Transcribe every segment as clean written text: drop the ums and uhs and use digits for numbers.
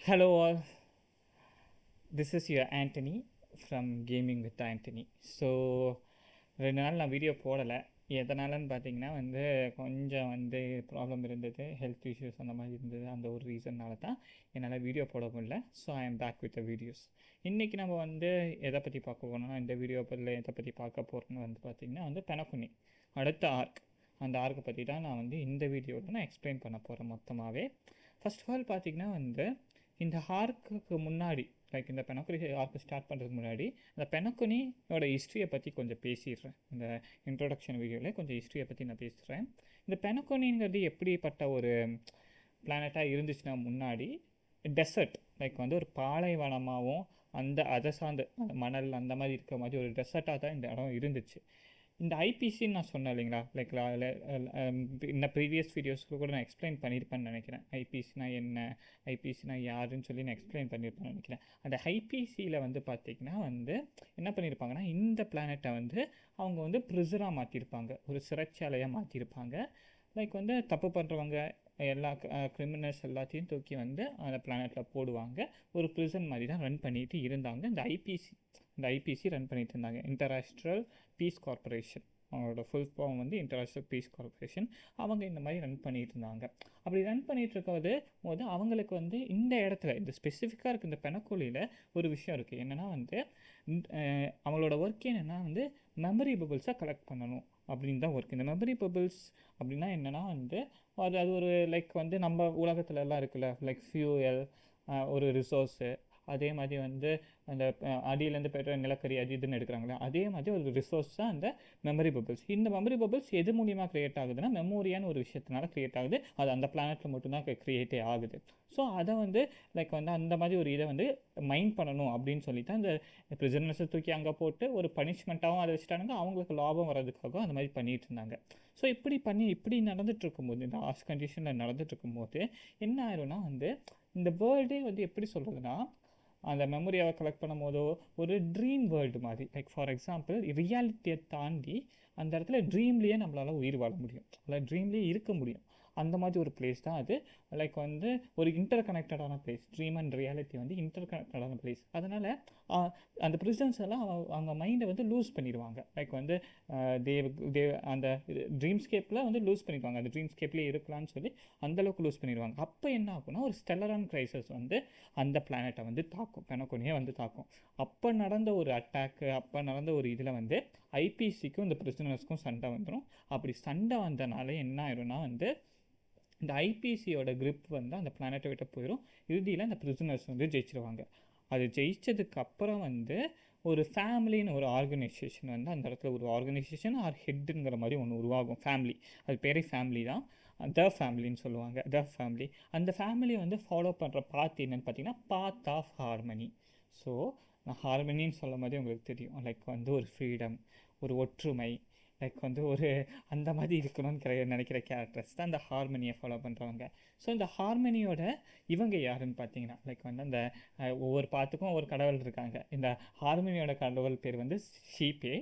Hello all, this is your Anthony from Gaming with Anthony. So 2 நாள் நான் video போடலை. எதனாலன்னு பார்த்தீங்கன்னா கொஞ்சம் ப்ராப்ளம் இருந்தது, ஹெல்த் இஷ்யூஸ் அந்த மாதிரி இருந்தது. அந்த ஒரு ரீசன்னால தான் என்னால் வீடியோ போட முடியல. So I am back with the videos. இன்றைக்கி நம்ம எதை பற்றி பார்க்க போகிறோம்னா, இந்த வீடியோ பதில் எதை பற்றி பார்க்க போகிறோன்னு பார்த்தீங்கன்னா பெனகுனி அடுத்த ஆர்க். அந்த ஆர்க்கை பற்றி தான் நான் இந்த வீடியோவில் நான் எக்ஸ்பிளைன் பண்ண போகிறேன் மொத்தமாகவே. ஃபர்ஸ்ட் ஆஃப் ஆல் பார்த்தீங்கன்னா இந்த ஆர்க்குக்கு முன்னாடி, லைக் இந்த பெனகுனி ஆர்க்கு ஸ்டார்ட் பண்ணுறதுக்கு முன்னாடி அந்த பெனகுனியோட ஹிஸ்ட்ரியை பற்றி கொஞ்சம் பேசிடுறேன். இந்த இன்ட்ரோடக்ஷன் வீடியோவில் கொஞ்சம் ஹிஸ்ட்ரியை பற்றி நான் பேசுகிறேன். இந்த பெனகுனிங்கிறது எப்படிப்பட்ட ஒரு பிளானட்டாக இருந்துச்சுன்னா, முன்னாடி டெசர்ட், லைக் ஒரு பாலைவனமாகவும் அதை சார்ந்து மணல் அந்த மாதிரி இருக்கிற மாதிரி ஒரு டெசர்ட்டாக தான் இந்த இடம் இருந்துச்சு. இந்த ஐபிசின்னு நான் சொன்னேன் இல்லைங்களா, லைக் இந்த ப்ரீவியஸ் வீடியோஸ்க்கு கூட நான் எக்ஸ்பிளைன் பண்ணியிருப்பேன்னு நினைக்கிறேன். ஐபிசினா என்ன, ஐபிசினா யாருன்னு சொல்லி நான் எக்ஸ்பிளைன் பண்ணியிருப்பேன்னு நினைக்கிறேன். அந்த ஐபிசியில் பார்த்திங்கன்னா என்ன பண்ணியிருப்பாங்கன்னா, இந்த பிளானட்டை அவங்க ப்ரிசனாக மாற்றிருப்பாங்க, ஒரு சிறைச்சாலையாக மாற்றிருப்பாங்க. லைக் தப்பு பண்ணுறவங்க எல்லா கிரிமினல்ஸ் எல்லாத்தையும் தூக்கி அந்த பிளானட்டில் போடுவாங்க. ஒரு ப்ரிசன் மாதிரி தான் ரன் பண்ணிட்டு இருந்தாங்க இந்த ஐபிசி ரன் பண்ணிட்டு இருந்தாங்க. இன்டர்நேஷ்னல் பீஸ் கார்பரேஷன், அவங்களோட full form international peace corporation. அவங்க இந்த மாதிரி ரன் பண்ணிட்டு இருந்தாங்க. அப்படி ரன் பண்ணிட்டு இருக்கிறது போது அவங்களுக்கு இந்த இடத்துல இந்த ஸ்பெசிஃபிக்காக இருக்குது இந்த பெனகுனியில் ஒரு விஷயம் இருக்குது. என்னென்னா அவங்களோட ஒர்க் என்னென்னா மெமரி பபிள்ஸை கலெக்ட் பண்ணணும் அப்படின்னு தான் ஒர்க். இந்த மெமரி பபிள்ஸ் அப்படின்னா என்னென்னா அது ஒரு லைக் நம்ம உலகத்துல எல்லாம் இருக்குல்ல, லைக் ஃபியூயல், ஒரு ரிசோர்ஸு, அதே மாதிரி அந்த அடியிலேருந்து பெட்ரோல், நிலக்கரி அது இதுன்னு எடுக்கிறாங்களே, அதே மாதிரி ஒரு ரிசோர்ஸ் தான் அந்த மெமரி பபிள்ஸ். இந்த மெமரி பபிள்ஸ் எது மூலியமாக க்ரியேட் ஆகுதுன்னா, மெமோரியான ஒரு விஷயத்தினால க்ரியேட் ஆகுது. அது அந்த பிளானட்டில் மட்டும்தான் க்ரியேட்டே ஆகுது. ஸோ அதை லைக் அந்த மாதிரி ஒரு இதை மைண்ட் பண்ணணும் அப்படின்னு சொல்லி தான் இந்த ப்ரிசனர்ஸை தூக்கி அங்கே போட்டு ஒரு பனிஷ்மெண்ட்டாகவும் அதை வச்சுட்டாங்க. அவங்களுக்கு லாபம் வர்றதுக்காகவும் அந்த மாதிரி பண்ணிகிட்டு இருந்தாங்க. ஸோ இப்படி நடந்துட்டு இருக்கும்போது, இந்த ஆர்ஸ் கண்டிஷனில் நடந்துட்டு இருக்கும்போது என்ன ஆயிரும்னா இந்த வேர்ல்டே எப்படி சொல்கிறதுனா, அந்த மெமரியை கலெக்ட் பண்ணும் போதோ ஒரு ட்ரீம் வேர்ல்டு மாதிரி, லைக் ஃபார் எக்ஸாம்பிள் ரியாலிட்டியை தாண்டி அந்த இடத்துல ட்ரீம்லேயே நம்மளால் உயிர் வாழ முடியும், இல்லை ட்ரீம்லேயே இருக்க முடியும். அந்த மாதிரி ஒரு பிளேஸ் தான் அது. லைக் ஒரு இன்டர் கனெக்டடான பிளேஸ். ட்ரீம் அண்ட் ரியாலிட்டி இன்டர் கனெக்டடான பிளேஸ். அதனால் அந்த ப்ரிசன்ஸ் எல்லாம் அவங்க மைண்டை லூஸ் பண்ணிடுவாங்க. லைக் அந்த ட்ரீம்ஸ்கேப்பில் லூஸ் பண்ணிடுவாங்க. அந்த ட்ரீம்ஸ்கேப்லேயே இருக்கலாம்னு சொல்லி அந்தளவுக்கு லூஸ் பண்ணிடுவாங்க. அப்போ என்ன ஆகும்னா, ஒரு ஸ்டெல்லரான் கிரைசஸ் அந்த பிளானட்டை தாக்கும், பெனகுனியை தாக்கும். அப்போ நடந்த ஒரு அட்டாக்கு, அப்போ நடந்த ஒரு இதில் ஐபிசிக்கும் இந்த பிரிசனர்ஸ்க்கும் சண்டை வந்துடும். அப்படி சண்டை வந்தனால என்ன ஆயிரும்னா இந்த ஐபிசியோட கிரிப் அந்த பிளானட்டை விட்டு போயிடும். இறுதியில் அந்த பிரிசனர்ஸ் ஜெயிச்சிருவாங்க. அது ஜெயிச்சதுக்கு அப்புறம் ஒரு ஃபேமிலின்னு ஒரு ஆர்கனைசேஷன் அந்த இடத்துல ஒரு ஆர்கனைசேஷன் ஆர் ஹெட்டுங்கிற மாதிரி ஒன்று உருவாகும். ஃபேமிலி, அது பேரே ஃபேமிலி தான், த ஃபேமிலின்னு சொல்லுவாங்க. த ஃபேமிலி, அந்த ஃபேமிலியை ஃபாலோ பண்ணுற பாத் என்னன்னு பார்த்தீங்கன்னா, பாத் ஆஃப் ஹார்மனி. ஸோ நான் ஹார்மனின்னு சொல்லும் போதே உங்களுக்கு தெரியும், லைக் ஒரு ஃப்ரீடம், ஒரு ஒற்றுமை, லைக் ஒரு அந்த மாதிரி இருக்கணும்னு நினைக்கிற கேரக்டர்ஸ் தான் அந்த ஹார்மனியை ஃபாலோ பண்ணுறவங்க. ஸோ இந்த ஹார்மனியோட இவங்க யாருன்னு பார்த்தீங்கன்னா, லைக் அந்த ஒவ்வொரு பாத்துக்கும் ஒவ்வொரு கடவுள் இருக்காங்க. இந்த ஹார்மனியோட கடவுள் பேர் ஷீபே.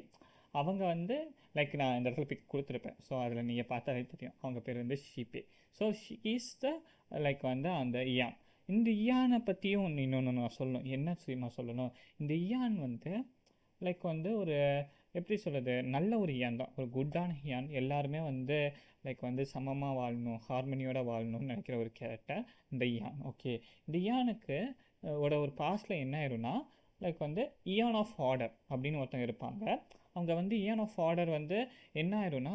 அவங்க லைக் நான் இந்த இடத்துல பிக் கொடுத்துருப்பேன். ஸோ அதில் நீங்கள் பார்த்தாலே தெரியும், அவங்க பேர் ஷீபே. ஸோ இஸ் த லைக் அந்த இயான். இந்த இயானை பற்றியும் இன்னொன்று நான் சொல்லணும். என்ன தெரியுமா சொல்லணும், இந்த இயான் லைக் ஒரு எப்படி சொல்கிறது, நல்ல ஒரு இயான் தான், ஒரு குட்டான இயான். எல்லாருமே லைக் சமமாக வாழணும், ஹார்மனியோட வாழணும்னு நினைக்கிற ஒரு கேரக்டர் இந்த இயான். ஓகே, இந்த இயானுக்கு ஒரு பாஸ்டில் என்ன ஆயிரும்னா, லைக் இயான் ஆஃப் ஆர்டர் அப்படின்னு ஒருத்தங்க இருப்பாங்க. அவங்க இயான் ஆஃப் ஆர்டர் என்ன ஆயிரும்னா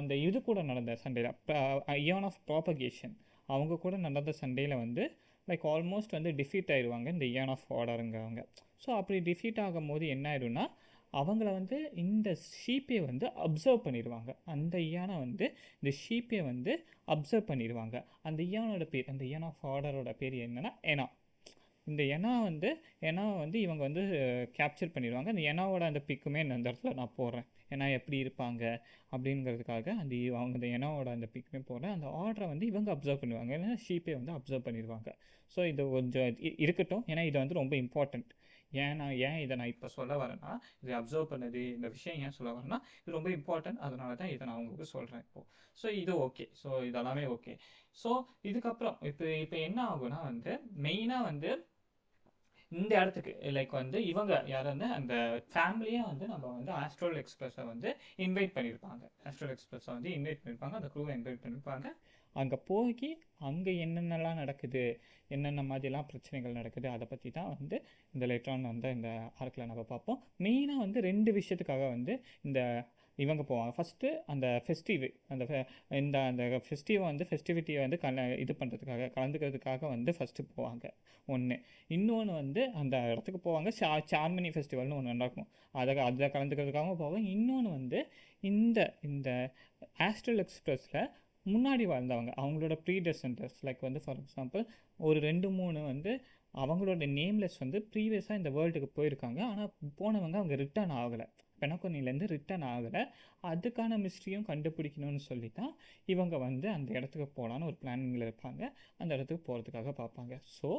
அந்த இது கூட நடந்த சண்டையில், இயான் ஆஃப் ப்ராபகேஷன், அவங்க கூட நடந்த சண்டையில் லைக் ஆல்மோஸ்ட் டிஃபீட் ஆயிடுவாங்க இந்த இயான் ஆஃப் ஆர்டருங்கிறவங்க. ஸோ அப்படி டிஃபீட் ஆகும் போது என்ன ஆயிடும்னா, அவங்கள இந்த ஷீப்பை அப்சர்வ் பண்ணிடுவாங்க. அந்த இயானை இந்த ஷீப்பை அப்சர்வ் பண்ணிடுவாங்க. அந்த இயானோட பேர், அந்த இயான் ஆஃப் ஆர்டரோட பேர் என்னன்னா எனா. இந்த எனா எனா இவங்க கேப்சர் பண்ணிடுவாங்க. அந்த எனாவோட அந்த பிக்குமே அந்த இடத்துல நான் போடுறேன், ஏன்னா எப்படி இருப்பாங்க அப்படிங்கிறதுக்காக அவங்க அந்த எனாவோட அந்த பிக்குமே போடுறேன். அந்த ஆர்டரை இவங்க அப்சர்வ் பண்ணுவாங்க, ஏன்னா ஷீப்பை அப்சர்வ் பண்ணிடுவாங்க. ஸோ இது கொஞ்சம் இருக்கட்டும், ஏன்னா இது ரொம்ப இம்பார்ட்டண்ட். ஏன் இதை நான் இப்போ சொல்ல வரேன்னா, இதை அப்சர்வ் பண்ணது இந்த விஷயம் ஏன் சொல்ல வரேன்னா, இது ரொம்ப இம்பார்ட்டன்ட். அதனால தான் இதை நான் உங்களுக்கு சொல்கிறேன் இப்போது. ஸோ இது ஓகே. ஸோ இதெல்லாமே ஓகே. ஸோ இதுக்கப்புறம் இப்போ என்ன ஆகும்னா வந்து மெயினாக வந்து இந்த இடத்துக்கு லைக் வந்து இவங்க யார் வந்து அந்த ஃபேமிலியே வந்து நம்ம வந்து ஆஸ்ட்ரல் எக்ஸ்பிரஸை வந்து இன்வைட் பண்ணியிருப்பாங்க. ஆஸ்ட்ரல் எக்ஸ்பிரஸை வந்து இன்வைட் பண்ணியிருப்பாங்க. அந்த க்ரூவை இன்வைட் பண்ணியிருப்பாங்க. அங்கே போய் அங்கே என்னென்னலாம் நடக்குது, என்னென்ன மாதிரிலாம் பிரச்சனைகள் நடக்குது, அதை பற்றி தான் வந்து இந்த லேட்டரான் வந்து இந்த ஆர்க்கில் நம்ம பார்ப்போம். மெயினாக வந்து 2 விஷயத்துக்காக வந்து இந்த இவங்க போவாங்க. ஃபஸ்ட்டு அந்த ஃபெஸ்டிவ் அந்த அந்த ஃபெஸ்டிவை வந்து ஃபெஸ்டிவிட்டியை வந்து இது பண்ணுறதுக்காக கலந்துக்கிறதுக்காக வந்து ஃபஸ்ட்டு போவாங்க ஒன்று. இன்னொன்று வந்து அந்த இடத்துக்கு போவாங்க. சார்மனி ஃபெஸ்டிவல்னு ஒன்று நடக்கும். அதில் கலந்துக்கிறதுக்காகவும் போவாங்க. இன்னொன்று வந்து இந்த இந்த ஆஸ்ட்ரல் எக்ஸ்பிரஸில் முன்னாடி வாழ்ந்தவங்க அவங்களோட ப்ரீடெசன்டர்ஸ் லைக் வந்து ஃபார் எக்ஸாம்பிள் ஒரு 2-3 வந்து அவங்களோட நேம்லெஸ் வந்து ப்ரீவியஸாக இந்த வேர்ல்டுக்கு போயிருக்காங்க. ஆனால் போனவங்க அவங்க ரிட்டர்ன் ஆகலை. பெனகோனிலேருந்து ரிட்டர்ன் ஆகலை. அதுக்கான மிஸ்ட்ரியும் கண்டுபிடிக்கணும்னு சொல்லி தான் இவங்க வந்து அந்த இடத்துக்கு போகலான்னு ஒரு பிளானிங்கில் இருப்பாங்க. அந்த இடத்துக்கு போகிறதுக்காக பார்ப்பாங்க. ஸோ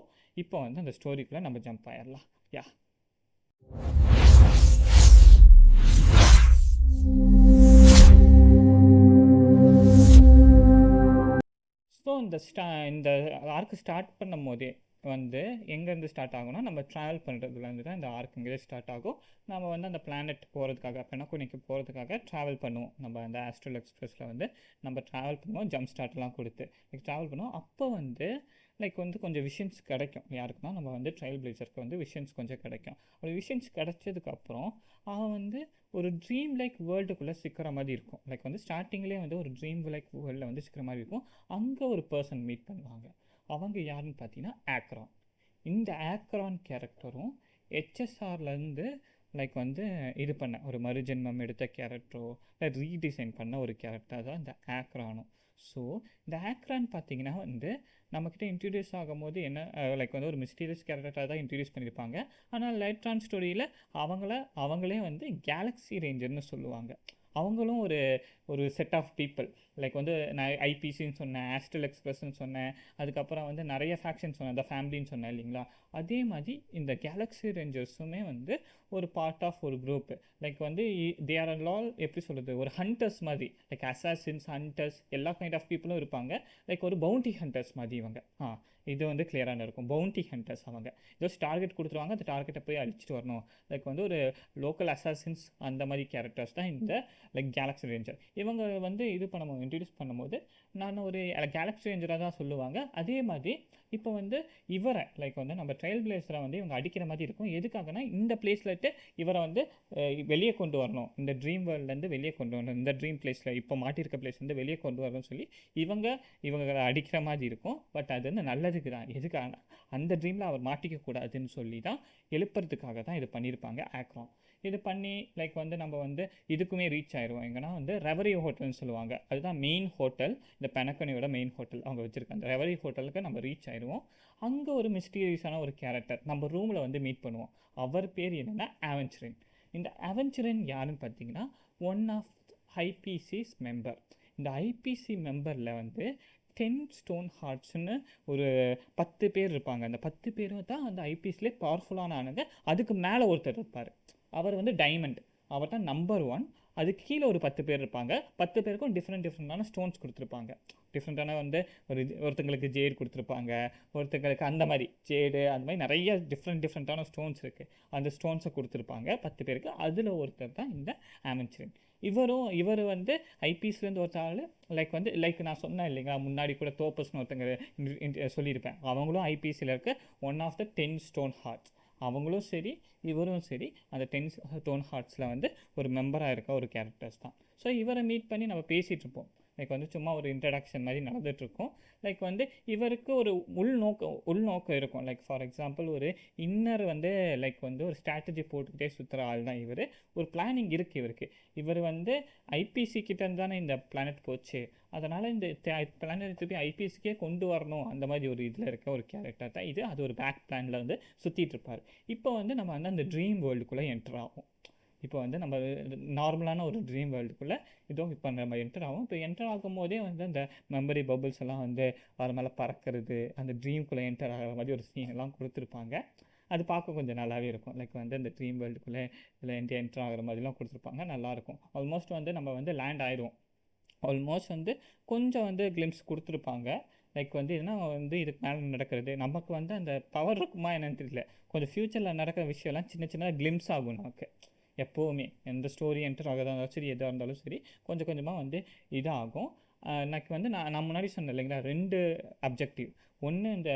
இப்போ வந்து அந்த ஸ்டோரிக்குள்ளே நம்ம ஜம்ப் ஆயிடலாம். யா ஸோ இந்த ஆர்க்கு ஸ்டார்ட் பண்ணும் போதே வந்து எங்கேருந்து ஸ்டார்ட் ஆகும்னா நம்ம ட்ராவல் பண்ணுறதுலேருந்து தான் இந்த ஆர்க்குங்கிறதே ஸ்டார்ட் ஆகும். நம்ம வந்து அந்த பிளானட் போகிறதுக்காக பெனகோனிக்கு போகிறதுக்காக ட்ராவல் பண்ணுவோம். நம்ம அந்த ஆஸ்ட்ரல் எக்ஸ்பிரஸில் வந்து நம்ம ட்ராவல் பண்ணுவோம். ஜம்ப் ஸ்டார்ட்லாம் கொடுத்து ட்ராவல் பண்ணுவோம். அப்போ வந்து லைக் வந்து கொஞ்சம் விஷன்ஸ் கிடைக்கும். யாருக்குன்னா நம்ம வந்து ட்ரையல் பிளேசருக்கு வந்து விஷன்ஸ் கொஞ்சம் கிடைக்கும். ஒரு விஷன்ஸ் கிடைச்சதுக்கப்புறம் அவன் வந்து ஒரு ட்ரீம் லைக் வேர்ல்டுக்குள்ளே சிக்கிற மாதிரி இருக்கும். லைக் வந்து ஸ்டார்டிங்லேயே வந்து ஒரு ட்ரீம் லைக் வேர்ல்டில் வந்து சிக்கிற மாதிரி இருக்கும். அங்கே ஒரு பர்சன் மீட் பண்ணுவாங்க. அவங்க யாருன்னு பார்த்தீங்கன்னா ஆக்ரான். இந்த ஆக்ரான் கேரக்டரும் ஹெச்எஸ்ஆர்லேருந்து லைக் வந்து இது பண்ண ஒரு மறுஜென்மம் எடுத்த கேரக்டரோ இல்லை ரீடிசைன் பண்ண ஒரு கேரக்டர் தான் இந்த ஆக்ரானும். ஸோ இந்த ஆக்ரான் பார்த்தீங்கன்னா வந்து நம்மக்கிட்ட இன்ட்ரடியூஸ் ஆகும்போது என்ன லைக் வந்து ஒரு மிஸ்டீரியஸ் கேரக்டராக தான் இன்ட்ரடியூஸ் பண்ணியிருப்பாங்க. ஆனால் லைட்ரான் ஸ்டோரியில் அவங்களே வந்து கேலக்ஸி ரேஞ்சர்னு சொல்லுவாங்க. அவங்களும் ஒரு செட் ஆஃப் பீப்புள் லைக் வந்து நான் ஐபிசின்னு சொன்னேன், ஆஸ்ட்ரல் எக்ஸ்பிரஸ்ன்னு சொன்னேன், அதுக்கப்புறம் வந்து நிறைய ஃபேக்ஷன் சொன்னேன், அந்த ஃபேமிலின்னு சொன்னேன் இல்லைங்களா. அதே மாதிரி இந்த கேலக்ஸி ரேஞ்சர்ஸுமே வந்து ஒரு பார்ட் ஆஃப் ஒரு குரூப். லைக் வந்து தே ஆர் ஆல் எப்படி சொல்கிறது, ஒரு ஹண்டர்ஸ் மாதிரி. லைக் அசாசின்ஸ், ஹண்டர்ஸ் எல்லா கைண்ட் ஆஃப் பீப்புளும் இருப்பாங்க. லைக் ஒரு பவுண்டி ஹண்டர்ஸ் மாதிரி இவங்க. இது வந்து கிளியரான இருக்கும். பவுண்டி ஹண்டர்ஸ் அவங்க ஜஸ்ட் டார்கெட் கொடுத்துருவாங்க. அந்த டார்கெட்டை போய் அழிச்சிட்டு வரணும். லைக் வந்து ஒரு லோக்கல் அசாசின்ஸ் அந்த மாதிரி கேரக்டர்ஸ் தான் இந்த லைக் கேலக்ஸி ரேஞ்சர். இவங்க வந்து இது பண்ணும்போது இன்ட்ரடியூஸ் பண்ணும்போது நான் ஒரு கேலக்ஸி ரேஞ்சராக தான் சொல்லுவாங்க. அதே மாதிரி இப்போ வந்து இவரை லைக் வந்து நம்ம ட்ரையல் பிளேஸரை வந்து இவங்க அடிக்கிற மாதிரி இருக்கும். எதுக்காகனா இந்த பிளேஸ்லட்டு இவரை வந்து வெளியே கொண்டு வரணும், இந்த ட்ரீம் வேர்ல்ட்லேருந்து வெளியே கொண்டு வரணும், இந்த ட்ரீம் பிளேஸில் இப்போ மாட்டியிருக்க பிளேஸ்லேருந்து வெளியே கொண்டு வரணும்னு சொல்லி இவங்களை அடிக்கிற மாதிரி இருக்கும். பட் அது வந்து நல்லதுக்கு தான். எதுக்காக அந்த ட்ரீமில் அவர் மாட்டிக்க கூடாதுன்னு சொல்லி தான் எழுப்புறதுக்காக தான் இது பண்ணியிருப்பாங்க ஆக்ரான். இது பண்ணி லைக் வந்து நம்ம வந்து இதுக்குமே ரீச் ஆயிடுவோம். எங்கன்னா வந்து ரெவரி ஹோட்டல்னு சொல்லுவாங்க. அதுதான் மெயின் ஹோட்டல், இந்த பெனகனியோட மெயின் ஹோட்டல் அவங்க வச்சுருக்காங்க. அந்த ரெவரி ஹோட்டலுக்கு நம்ம ரீச் ஆயிடுவோம். அங்கே ஒரு மிஸ்டீரியஸான ஒரு கேரக்டர் நம்ம ரூமில் வந்து மீட் பண்ணுவோம். அவர் பேர் என்னென்னா அவென்ச்சரின். இந்த அவென்ச்சரின் யாருன்னு பார்த்தீங்கன்னா ஒன் ஆஃப் ஐபிசிஸ் மெம்பர். இந்த ஐபிசி மெம்பரில் வந்து 10 ஸ்டோன் ஹார்ட்ஸ்னு ஒரு 10 பேர் இருப்பாங்க. அந்த 10 பேரும் தான் அந்த ஐபிஎஸ்லேயே பவர்ஃபுல்லான ஆனது. அதுக்கு மேலே ஒருத்தர் இருப்பார். அவர் வந்து டைமண்ட். அவர் தான் நம்பர் 1. அதுக்கு கீழே ஒரு 10 பேர் இருப்பாங்க. 10 பேருக்கும் டிஃப்ரெண்டான ஸ்டோன்ஸ் கொடுத்துருப்பாங்க. டிஃப்ரெண்ட்டான வந்து ஒருத்தங்களுக்கு ஜேடு கொடுத்துருப்பாங்க, ஒருத்தங்களுக்கு அந்த மாதிரி ஜேடு அந்த மாதிரி நிறைய டிஃப்ரெண்ட்டான ஸ்டோன்ஸ் இருக்குது. அந்த ஸ்டோன்ஸை கொடுத்துருப்பாங்க 10 பேருக்கு. அதில் ஒருத்தர் தான் இந்த அவென்ச்சரின். இவர் வந்து ஐபிஎஸ்லேருந்து ஒருத்தாள் லைக் நான் சொன்னேன் இல்லைங்களா முன்னாடி கூட தோப்பஸ்னு ஒருத்தங்க சொல்லியிருப்பேன். அவங்களும் ஐபிஎஸ்சியில் இருக்க one of the 10 stone hearts. அவங்களும் சரி இவரும் சரி அந்த 10 ஸ்டோன் ஹார்ட்ஸில் வந்து ஒரு மெம்பராக இருக்க ஒரு கேரக்டர்ஸ் தான். ஸோ இவரை மீட் பண்ணி நம்ம பேசிகிட்டு இருப்போம். லைக் வந்து சும்மா ஒரு இன்ட்ரடக்ஷன் மாதிரி நடந்துகிட்ருக்கோம். லைக் வந்து இவருக்கு ஒரு உள்நோக்கம் இருக்கும். லைக் ஃபார் எக்ஸாம்பிள் ஒரு இன்னர் வந்து லைக் வந்து ஒரு ஸ்ட்ராட்டஜி போட்டுக்கிட்டே சுற்றுற ஆள் தான் இவர். ஒரு பிளானிங் இருக்குது இவருக்கு. இவர் வந்து ஐபிசி கிட்டேருந்து தானே இந்த பிளானட் போச்சு, அதனால் இந்த பிளானட் திருப்பி ஐபிஎஸ்க்கே கொண்டு வரணும் அந்த மாதிரி ஒரு இதில் இருக்க ஒரு கேரக்டர் தான் இது. அது ஒரு பேக் பிளானில் வந்து சுற்றிட்டு இருப்பார். இப்போ வந்து நம்ம வந்து அந்த ட்ரீம் வேர்ல்டுக்குள்ளே என்டர் ஆகும். இப்போ வந்து நம்ம நார்மலான ஒரு ட்ரீம் வேர்ல்டுக்குள்ளே இப்போ நம்ம என்டர் ஆகும். இப்போ என்டர் ஆகும் போதே வந்து அந்த மெமரி பபுள்ஸ் எல்லாம் வந்து அது மேலே பறக்கிறது, அந்த ட்ரீம்குள்ளே என்டர் ஆகிற மாதிரி ஒரு சீன் எல்லாம் கொடுத்துருப்பாங்க. அது பார்க்க கொஞ்சம் நல்லாவே இருக்கும். லைக் வந்து இந்த ட்ரீம் வேர்ல்டுக்குள்ளே இதில் என்ட்ரு ஆகிற மாதிரிலாம் கொடுத்துருப்பாங்க, நல்லாயிருக்கும். ஆல்மோஸ்ட் வந்து நம்ம வந்து லேண்ட் ஆயிடுவோம். ஆல்மோஸ்ட் வந்து கொஞ்சம் வந்து கிளிம்ஸ் கொடுத்துருப்பாங்க. லைக் வந்து இதுனா வந்து இதுக்கு மேலே நடக்கிறது நமக்கு வந்து அந்த பவர் இருக்குமா என்னன்னு தெரியல. கொஞ்சம் ஃப்யூச்சரில் நடக்கிற விஷயம்லாம் சின்ன சின்ன கிளிம்ஸ் ஆகும் நமக்கு. எப்போவுமே எந்த ஸ்டோரி என்டர் ஆகிறதா இருந்தாலும் சரி, எதாக இருந்தாலும் சரி, கொஞ்சம் கொஞ்சமாக வந்து இதாகும். எனக்கு வந்து நான் முன்னாடி சொன்னேன் இல்லைங்களா, 2 அப்ஜெக்டிவ். ஒன்று இந்த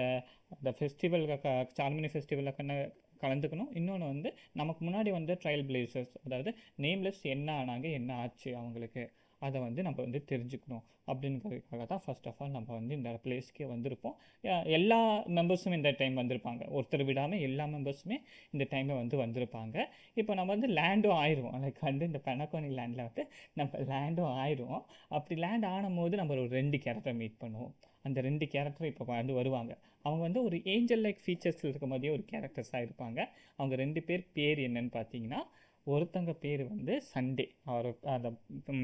இந்த ஃபெஸ்டிவலுக்கு சார்மினி ஃபெஸ்டிவலில் கலந்துக்கணும். இன்னொன்று வந்து நமக்கு முன்னாடி வந்து ட்ரையல் பிளேசர்ஸ், அதாவது நேம்லெஸ் என்ன ஆனாங்க, என்ன ஆச்சு அவங்களுக்கு, அதை வந்து நம்ம வந்து தெரிஞ்சுக்கணும் அப்படிங்கிறதுக்காக தான் ஃபர்ஸ்ட் ஆஃப் ஆல் நம்ம வந்து இந்த பிளேஸ்க்கே வந்திருப்போம். எல்லா மெம்பர்ஸும் இந்த டைம் வந்திருப்பாங்க, ஒருத்தர் விடாமல் எல்லா மெம்பர்ஸுமே இந்த டைமில் வந்து வந்திருப்பாங்க. இப்போ நம்ம வந்து லேண்டும் ஆயிடுவோம். லைக் வந்து இந்த பெனகோனி லேண்டில் வந்து நம்ம லேண்டும் ஆயிடுவோம். அப்படி லேண்ட் ஆனும் போது நம்ம ஒரு 2 கேரக்டர் மீட் பண்ணுவோம். அந்த 2 கேரக்டர் இப்போ வந்து வருவாங்க. அவங்க வந்து ஒரு ஏஞ்சல் லைக் ஃபீச்சர்ஸில் இருக்க மாதிரியே ஒரு கேரக்டர்ஸாக இருப்பாங்க. அவங்க 2 பேர் என்னன்னு பார்த்தீங்கன்னா, ஒருத்தங்க பேர் வந்து சண்டே, அவர் அந்த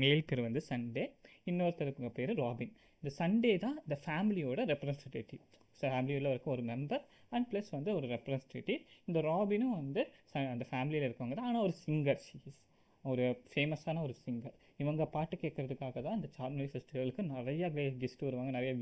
மேல் பேர் வந்து சண்டே, இன்னொருத்தருக்கு பேர் ராபின். இந்த சண்டே தான் இந்த ஃபேமிலியோட ரெப்ரஸன்டேட்டிவ். ஃபேமிலியில் இருக்க ஒரு மெம்பர் அண்ட் ப்ளஸ் வந்து ஒரு ரெப்ரஸன்டேட்டிவ். இந்த ராபினும் வந்து அந்த ஃபேமிலியில் இருக்கவங்க தான், ஆனால் ஒரு சிங்கர். ஷீஸ் ஒரு ஃபேமஸான ஒரு சிங்கர். இவங்க பாட்டு கேட்குறதுக்காக தான் இந்த சார்மினி ஃபெஸ்டிவலுக்கு நிறையா கெஸ்ட் வருவாங்க, நிறைய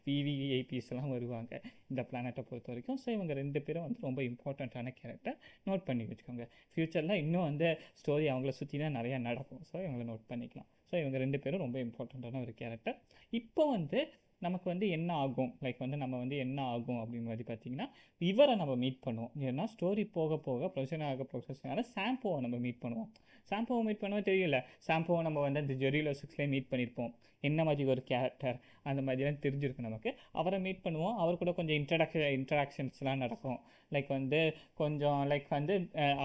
விவிஐபிஸ் எல்லாம் வருவாங்க இந்த பிளானட்டை பொறுத்த வரைக்கும். ஸோ இவங்க 2 பேரும் வந்து ரொம்ப இம்பார்ட்டண்ட்டான கேரக்டர், நோட் பண்ணி வச்சுக்கோங்க. ஃப்யூச்சரில் இன்னும் வந்து ஸ்டோரி அவங்கள சுற்றி தான் நிறையா நடக்கும். ஸோ இவங்களை நோட் பண்ணிக்கலாம். ஸோ இவங்க 2 பேரும் ரொம்ப இம்பார்ட்டண்ட்டான ஒரு கேரக்டர். இப்போ வந்து நமக்கு வந்து என்ன ஆகும், லைக் வந்து நம்ம வந்து என்ன ஆகும் அப்படின்னு மாதிரி பார்த்தீங்கன்னா, இவரை நம்ம மீட் பண்ணுவோம். ஏன்னா ஸ்டோரி போக போக ப்ரொஃபஷனாக சாம்போவை நம்ம மீட் பண்ணுவோம். சாம்போவை மீட் பண்ணுவோம் தெரியல. சாம்போவை நம்ம வந்து அந்த ஜெரிலோ 6லேயே மீட் பண்ணியிருப்போம். என்ன மாதிரி ஒரு கேரக்டர் அந்த மாதிரிலாம் தெரிஞ்சிருக்கும் நமக்கு. அவரை மீட் பண்ணுவோம். அவர் கூட கொஞ்சம் இன்ட்ராக்ஷன்ஸ்லாம் நடக்கும். லைக் வந்து கொஞ்சம் லைக் வந்து